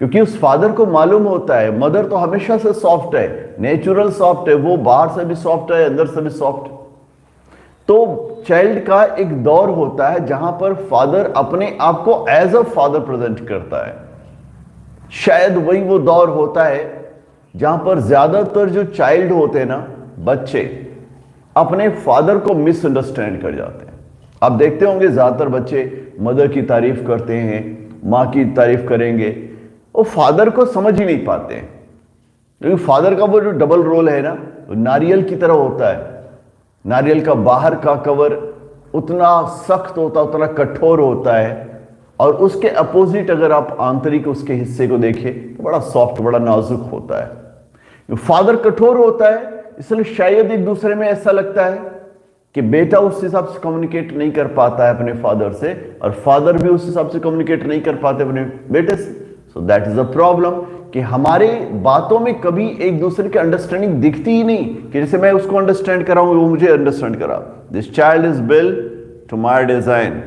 क्योंकि उस फादर को मालूम होता है मदर तो हमेशा से सॉफ्ट है, नेचुरल सॉफ्ट है, वो बाहर से भी सॉफ्ट है, अंदर से भी सॉफ्ट। तो चाइल्ड का एक दौर होता है जहां पर फादर अपने आप को एज अ फादर प्रेजेंट करता है। शायद वही वो दौर होता है जहां पर ज्यादातर जो चाइल्ड होते हैं ना, बच्चे अपने फादर को मिसअंडरस्टैंड कर जाते हैं। आप देखते होंगे ज्यादातर बच्चे मदर की तारीफ करते हैं, मां की तारीफ करेंगे, वो फादर को समझ ही नहीं पाते हैं, क्योंकि फादर का वो जो डबल रोल है ना, नारियल की तरह होता है। नारियल का बाहर का कवर उतना सख्त होता, उतना कठोर होता है, और उसके अपोजिट अगर आप आंतरिक उसके हिस्से को देखें तो बड़ा सॉफ्ट, बड़ा नाजुक होता है। फादर कठोर होता है, इसलिए शायद एक दूसरे में ऐसा लगता है कि बेटा उस हिसाब से कम्युनिकेट नहीं कर पाता है अपने फादर से, और फादर भी उस हिसाब से कम्युनिकेट नहीं कर पाते अपने बेटे से। So that is a problem कि हमारे बातों में कभी एक दूसरे की अंडरस्टैंडिंग दिखती ही नहीं, कि जैसे मैं उसको अंडरस्टैंड कर रहा हूं, वो मुझे अंडरस्टैंड करा। This child is built to my design.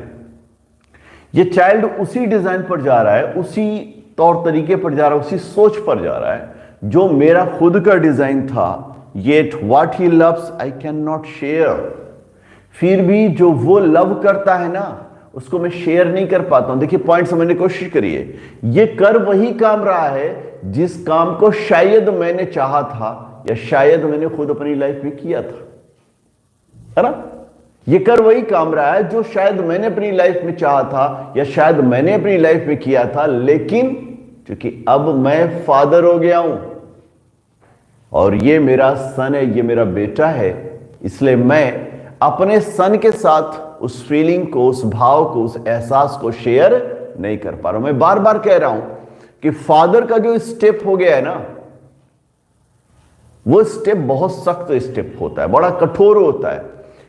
ये चाइल्ड उसी डिजाइन पर जा रहा है, उसी तौर तरीके पर जा रहा है, उसी सोच पर जा रहा है जो मेरा खुद का डिजाइन था। Yet what he loves I can not share. फिर भी जो वो लव करता है ना, उसको मैं शेयर नहीं कर पाता हूं। देखिए, पॉइंट समझने की कोशिश करिए। ये कर वही काम रहा है जिस काम को शायद मैंने चाहा था, या शायद मैंने खुद अपनी लाइफ में किया था, है ना। ये कर वही काम रहा है जो शायद मैंने अपनी लाइफ में चाहा था, या शायद मैंने अपनी लाइफ में किया था, लेकिन क्योंकि अब मैं फादर हो गया हूं और ये मेरा सन है, ये मेरा बेटा है, इसलिए मैं अपने सन के साथ उस फीलिंग को, उस भाव को, उस एहसास को शेयर नहीं कर पा रहा हूं। मैं बार बार कह रहा हूं कि फादर का जो स्टेप हो गया है ना, वो स्टेप बहुत सख्त स्टेप होता है, बड़ा कठोर होता है।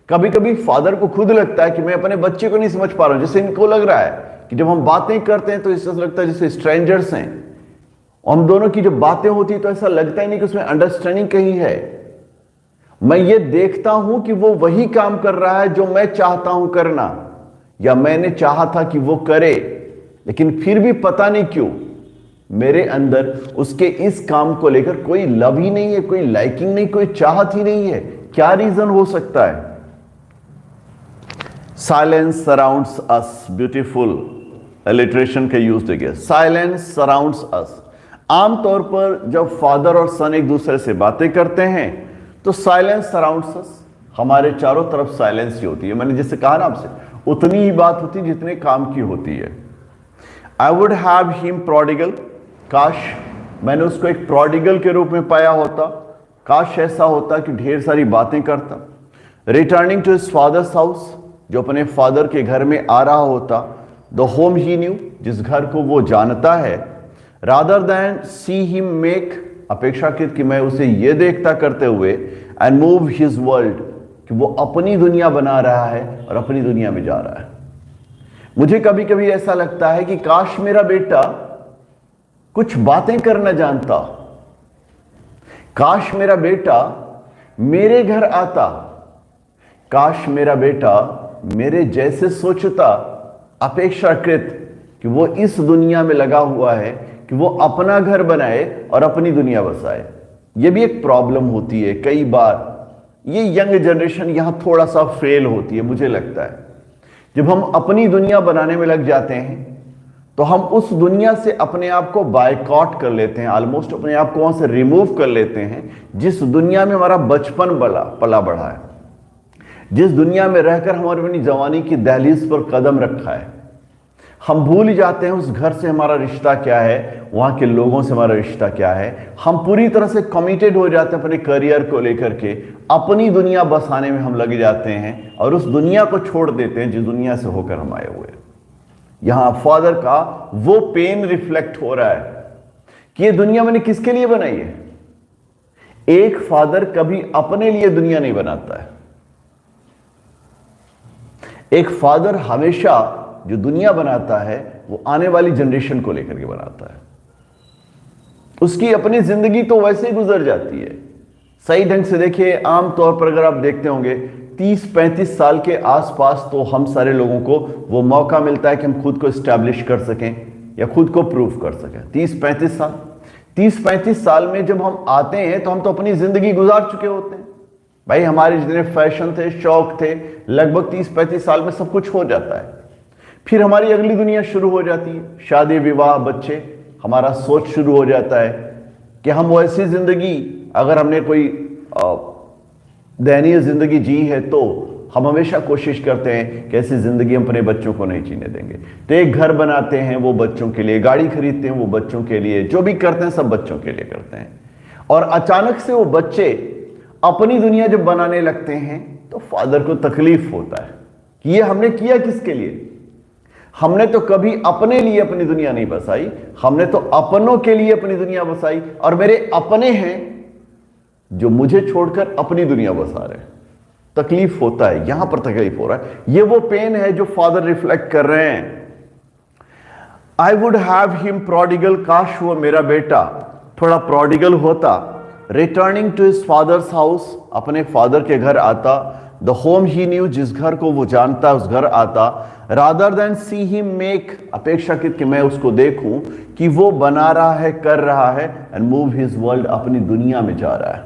कभी कभी फादर को खुद लगता है कि मैं अपने बच्चे को नहीं समझ पा रहा हूं। जैसे इनको लग रहा है कि जब हम बातें करते हैं तो इससे लगता है जैसे स्ट्रेंजर्स हैं, और हम दोनों की जब बातें होती है तो ऐसा लगता ही नहीं कि उसमें अंडरस्टैंडिंग कहीं है। मैं ये देखता हूं कि वो वही काम कर रहा है जो मैं चाहता हूं करना, या मैंने चाहा था कि वो करे, लेकिन फिर भी पता नहीं क्यों मेरे अंदर उसके इस काम को लेकर कोई लव ही नहीं है, कोई लाइकिंग नहीं, कोई चाहत ही नहीं है। क्या रीजन हो सकता है? साइलेंस सराउंड्स अस। ब्यूटीफुल एलिट्रेशन का यूज देखिए, साइलेंस सराउंड्स अस। आमतौर पर जब फादर और सन एक दूसरे से बातें करते हैं तो साइलेंस सराउंड्स अस, हमारे चारों तरफ साइलेंस ही होती है। मैंने जैसे कहा ना आपसे, उतनी ही बात होती है जितने काम की होती है। I would have him prodigal. काश मैंने उसको एक प्रोडिगल के रूप में पाया होता, काश ऐसा होता कि ढेर सारी बातें करता। Returning to his father's house, जो अपने फादर के घर में आ रहा होता। द होम ही न्यू, जिस घर को वो जानता है। Rather than see him make, अपेक्षाकृत कि मैं उसे यह देखता करते हुए, एंड मूव हिज वर्ल्ड, कि वो अपनी दुनिया बना रहा है और अपनी दुनिया में जा रहा है। मुझे कभी कभी ऐसा लगता है कि काश मेरा बेटा कुछ बातें करना जानता, काश मेरा बेटा मेरे घर आता, काश मेरा बेटा मेरे जैसे सोचता, अपेक्षाकृत कि वो इस दुनिया में लगा हुआ है कि वो अपना घर बनाए और अपनी दुनिया बसाए। ये भी एक प्रॉब्लम होती है कई बार। ये यंग जनरेशन यहां थोड़ा सा फेल होती है, मुझे लगता है। जब हम अपनी दुनिया बनाने में लग जाते हैं तो हम उस दुनिया से अपने आप को बायकॉट कर लेते हैं, ऑलमोस्ट अपने आप को वहां से रिमूव कर लेते हैं, जिस दुनिया में हमारा बचपन पला बढ़ा है, जिस दुनिया में रहकर हमारी अपनी जवानी की दहलीज पर कदम रखा है। हम भूल जाते हैं उस घर से हमारा रिश्ता क्या है, वहां के लोगों से हमारा रिश्ता क्या है। हम पूरी तरह से कमिटेड हो जाते हैं अपने करियर को लेकर के, अपनी दुनिया बसाने में हम लग जाते हैं और उस दुनिया को छोड़ देते हैं जिस दुनिया से होकर हम आए हुए। यहां फादर का वो पेन रिफ्लेक्ट हो रहा है कि ये दुनिया मैंने किसके लिए बनाई है। एक फादर कभी अपने लिए दुनिया नहीं बनाता है। एक फादर हमेशा जो दुनिया बनाता है वो आने वाली जनरेशन को लेकर के बनाता है। उसकी अपनी जिंदगी तो वैसे ही गुजर जाती है। सही ढंग से देखिए, आमतौर पर अगर आप देखते होंगे 30-35 साल के आसपास तो हम सारे लोगों को वो मौका मिलता है कि हम खुद को एस्टैब्लिश कर सकें या खुद को प्रूव कर सकें। 30-35 साल में जब हम आते हैं तो हम तो अपनी जिंदगी गुजार चुके होते हैं। भाई हमारे जितने फैशन थे, शौक थे, लगभग 30-35 साल में सब कुछ हो जाता है। फिर हमारी अगली दुनिया शुरू हो जाती है, शादी विवाह, बच्चे। हमारा सोच शुरू हो जाता है कि हम वैसी जिंदगी, अगर हमने कोई दयनीय जिंदगी जी है तो हम हमेशा कोशिश करते हैं कि ऐसी जिंदगी हम अपने बच्चों को नहीं जीने देंगे। तो एक घर बनाते हैं वो बच्चों के लिए, गाड़ी खरीदते हैं वो बच्चों के लिए, जो भी करते हैं सब बच्चों के लिए करते हैं। और अचानक से वो बच्चे अपनी दुनिया जब बनाने लगते हैं तो फादर को तकलीफ होता है कि ये हमने किया किसके लिए। हमने तो कभी अपने लिए अपनी दुनिया नहीं बसाई, हमने तो अपनों के लिए अपनी दुनिया बसाई, और मेरे अपने हैं जो मुझे छोड़कर अपनी दुनिया बसा रहे हैं। तकलीफ होता है, यहां पर तकलीफ हो रहा है। ये वो पेन है जो फादर रिफ्लेक्ट कर रहे हैं। I would have him prodigal, काश वो मेरा बेटा थोड़ा प्रोडिगल होता, returning to his father's house, अपने फादर के घर आता, द होम ही न्यू, जिस घर को वो जानता उस घर आता, rather than see him make, अपेक्षाकृत कि मैं उसको देखूं कि वो बना रहा है, कर रहा है, एंड मूव हिज वर्ल्ड, अपनी दुनिया में जा रहा है।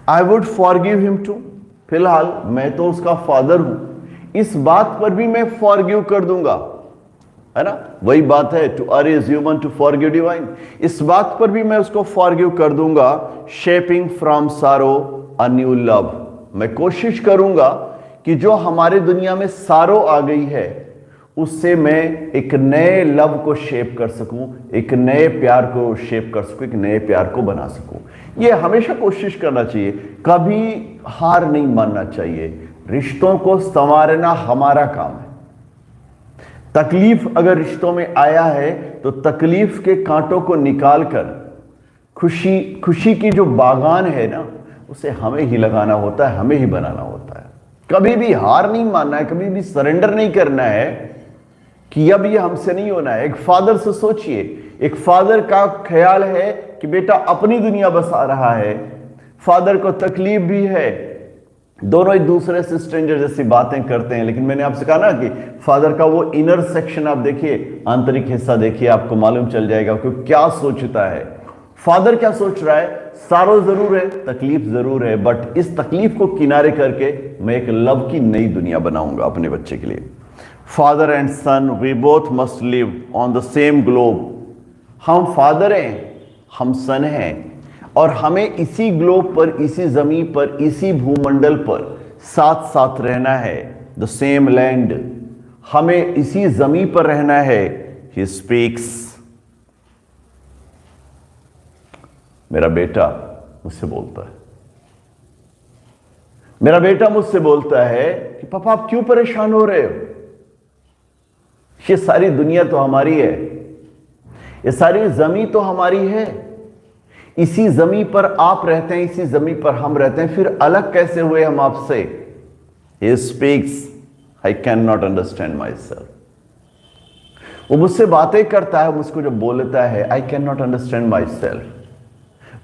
I would forgive him too, फिलहाल मैं तो उसका फादर हूं, इस बात पर भी मैं फॉरगिव कर दूंगा, है ना, वही बात है, to err is human to forgive divine, इस बात पर भी मैं उसको फॉरगिव कर दूंगा। शेपिंग फ्रॉम सारो अ न्यू लव, मैं कोशिश करूंगा कि जो हमारे दुनिया में सारो आ गई है उससे मैं एक नए लव को शेप कर सकूं, एक नए प्यार को शेप कर सकूं, एक नए प्यार को बना सकूं। ये हमेशा कोशिश करना चाहिए, कभी हार नहीं मानना चाहिए। रिश्तों को संवारना हमारा काम है। तकलीफ अगर रिश्तों में आया है तो तकलीफ के कांटों को निकालकर खुशी की जो बागान है ना, उसे हमें ही लगाना होता है, हमें ही बनाना होता है। कभी भी हार नहीं मानना है, कभी भी सरेंडर नहीं करना है कि अब ये हमसे नहीं होना है। एक फादर से सोचिए, एक फादर का ख्याल है कि बेटा अपनी दुनिया बसा रहा है, फादर को तकलीफ भी है, दोनों एक दूसरे से स्ट्रेंजर जैसी बातें करते हैं, लेकिन मैंने आपसे कहा ना कि फादर का वो इनर सेक्शन आप देखिए, आंतरिक हिस्सा देखिए, आपको मालूम चल जाएगा कि क्या सोचता है। फादर क्या सोच रहा है, सारो जरूर है, तकलीफ जरूर है, बट इस तकलीफ को किनारे करके मैं एक लव की नई दुनिया बनाऊंगा अपने बच्चे के लिए। Father and son, we both must live on the same globe, हम फादर हैं, हम सन हैं, और हमें इसी ग्लोब पर, इसी जमीन पर, इसी भूमंडल पर साथ साथ रहना है। द सेम लैंड, हमें इसी जमीन पर रहना है। ही स्पीक्स, मेरा बेटा मुझसे बोलता है, मेरा बेटा मुझसे बोलता है कि पापा आप क्यों परेशान हो रहे हो, ये सारी दुनिया तो हमारी है, ये सारी जमीन तो हमारी है, इसी जमीन पर आप रहते हैं, इसी जमीन पर हम रहते हैं, फिर अलग कैसे हुए हम आपसे। He speaks, I cannot understand myself. वो मुझसे बातें करता है, मुझको जब बोलता है I cannot understand myself,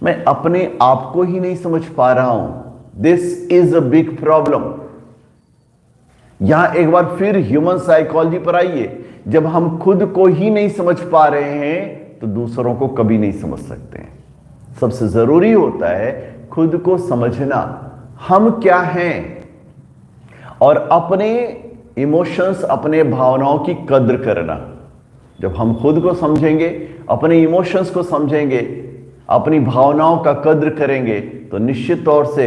मैं अपने आप को ही नहीं समझ पा रहा हूं। This is a big problem. यहां एक बार फिर ह्यूमन साइकोलॉजी पर आइए, जब हम खुद को ही नहीं समझ पा रहे हैं तो दूसरों को कभी नहीं समझ सकते हैं। सबसे जरूरी होता है खुद को समझना, हम क्या हैं, और अपने इमोशंस, अपने भावनाओं की कद्र करना। जब हम खुद को समझेंगे, अपने इमोशंस को समझेंगे, अपनी भावनाओं का कद्र करेंगे, तो निश्चित तौर से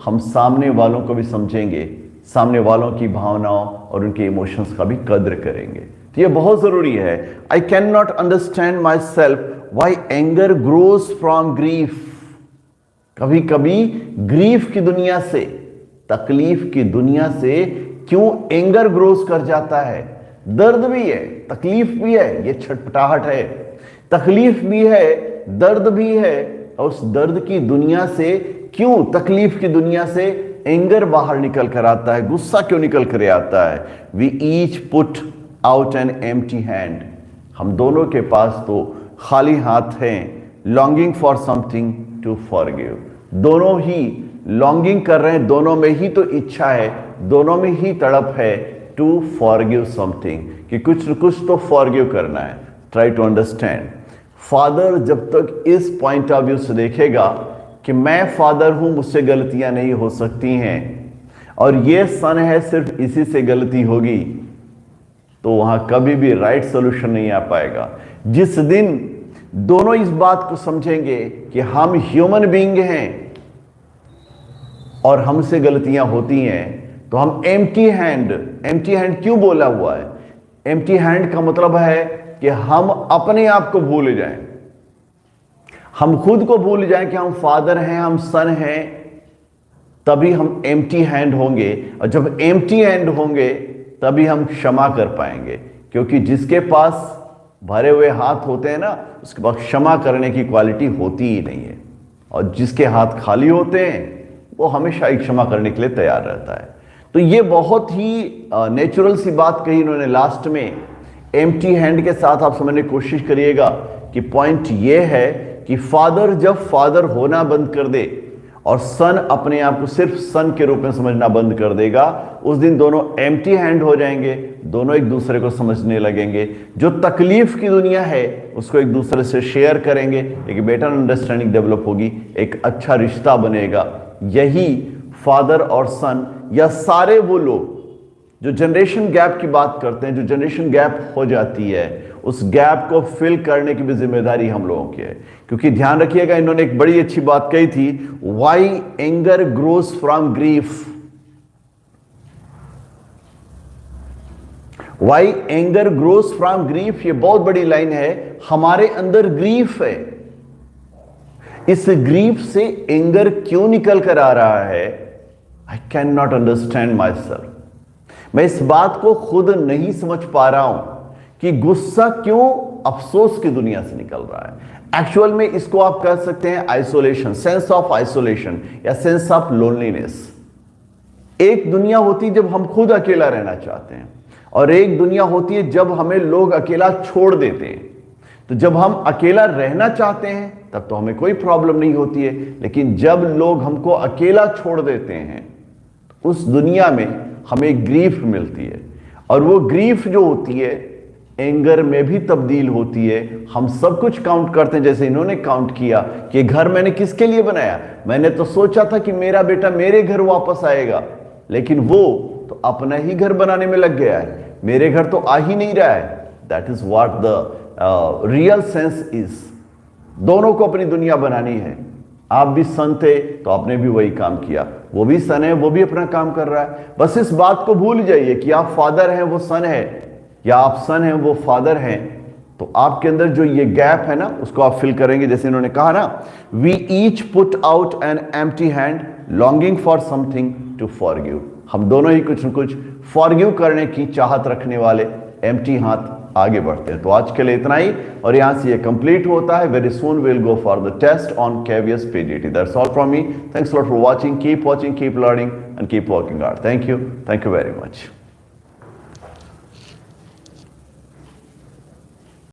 हम सामने वालों को भी समझेंगे, सामने वालों की भावनाओं और उनके इमोशंस का भी कद्र करेंगे। तो ये बहुत जरूरी है। I can not understand my self Y anger grows from grief, कभी कभी ग्रीफ की दुनिया से, तकलीफ की दुनिया से क्यों एंगर ग्रोज कर जाता है। दर्द भी है, तकलीफ भी है, ये छटपटाहट है, तकलीफ भी है, दर्द भी है, और उस दर्द की दुनिया से क्यों, तकलीफ की दुनिया से एंगर बाहर निकल कर आता है, गुस्सा क्यों निकल कर आता है। We each put out an empty hand, हम दोनों के पास तो खाली हाथ हैं, longing for something to forgive, दोनों ही लॉन्गिंग कर रहे हैं, दोनों में ही तो इच्छा है, दोनों में ही तड़प है टू फॉरगिव समथिंग, कि कुछ न कुछ तो फॉरगिव करना है। Try to understand. फादर जब तक इस पॉइंट ऑफ व्यू से देखेगा कि मैं फादर हूं, मुझसे गलतियां नहीं हो सकती हैं, और ये सन है, सिर्फ इसी से गलती होगी, तो वहां कभी भी राइट सॉल्यूशन नहीं आ पाएगा। जिस दिन दोनों इस बात को समझेंगे कि हम ह्यूमन बीइंग हैं और हमसे गलतियां होती हैं, तो हम एम्प्टी हैंड क्यों बोला हुआ है? एम्प्टी हैंड का मतलब है कि हम अपने आप को भूल जाएं, हम खुद को भूल जाएं कि हम फादर हैं, हम सन हैं, तभी हम एम्प्टी हैंड होंगे, और जब एम्प्टी हैंड होंगे तभी हम क्षमा कर पाएंगे, क्योंकि जिसके पास भरे हुए हाथ होते हैं ना, उसके पास क्षमा करने की क्वालिटी होती ही नहीं है, और जिसके हाथ खाली होते हैं वो हमेशा ही क्षमा करने के लिए तैयार रहता है। तो ये बहुत ही नेचुरल सी बात कही इन्होंने लास्ट में। एम्प्टी हैंड के साथ आप समझने की कोशिश करिएगा कि पॉइंट ये है कि फादर जब फादर होना बंद कर दे और सन अपने आप को सिर्फ सन के रूप में समझना बंद कर देगा, उस दिन दोनों एम्प्टी हैंड हो जाएंगे, दोनों एक दूसरे को समझने लगेंगे, जो तकलीफ की दुनिया है उसको एक दूसरे से शेयर करेंगे, एक बेटर अंडरस्टैंडिंग डेवलप होगी, एक अच्छा रिश्ता बनेगा। यही फादर और सन या सारे वो लोग जो जनरेशन गैप की बात करते हैं, जो जनरेशन गैप हो जाती है, उस गैप को फिल करने की भी जिम्मेदारी हम लोगों की है। क्योंकि ध्यान रखिएगा, इन्होंने एक बड़ी अच्छी बात कही थी, why anger grows from grief. Why anger grows from grief, ये बहुत बड़ी लाइन है। हमारे अंदर ग्रीफ है, इस ग्रीफ से एंगर क्यों निकल कर आ रहा है, I can not understand my self. मैं इस बात को खुद नहीं समझ पा रहा हूं कि गुस्सा क्यों अफसोस की दुनिया से निकल रहा है। एक्चुअल में इसको आप कह सकते हैं आइसोलेशन, सेंस ऑफ आइसोलेशन या सेंस ऑफ लोनलीनेस। एक दुनिया होती है जब हम खुद अकेला रहना चाहते हैं, और एक दुनिया होती है जब हमें लोग अकेला छोड़ देते हैं। तो जब हम अकेला रहना चाहते हैं तब तो हमें कोई प्रॉब्लम नहीं होती है, लेकिन जब लोग हमको अकेला छोड़ देते हैं उस दुनिया में हमें ग्रीफ मिलती है, और वो ग्रीफ जो होती है एंगर में भी तब्दील होती है। हम सब कुछ काउंट करते हैं, जैसे इन्होंने काउंट किया कि घर मैंने किसके लिए बनाया, मैंने तो सोचा था कि मेरा बेटा मेरे घर वापस आएगा, लेकिन वो तो अपना ही घर बनाने में लग गया है, मेरे घर तो आ ही नहीं रहा है। That is what the real sense is. दोनों को अपनी दुनिया बनानी है। आप भी सन थे तो आपने भी वही काम किया, वो भी सन है, वो भी अपना काम कर रहा है। बस इस बात को भूल जाइए कि आप फादर हैं वो सन है, या आप सन हैं वो फादर हैं। तो आपके अंदर जो ये गैप है ना, उसको आप फिल करेंगे। जैसे इन्होंने कहा ना, we each put out an empty hand longing for something to forgive. हम दोनों ही कुछ न कुछ फॉरगिव करने की चाहत रखने वाले एम्प्टी हाथ आगे बढ़ते हैं। तो आज के लिए इतना ही, और यहां से ये कंप्लीट होता है। Very soon will go for the test on KVS PGT। That's all from me. Thanks lot for watching, keep learning and keep working hard. Thank you very much.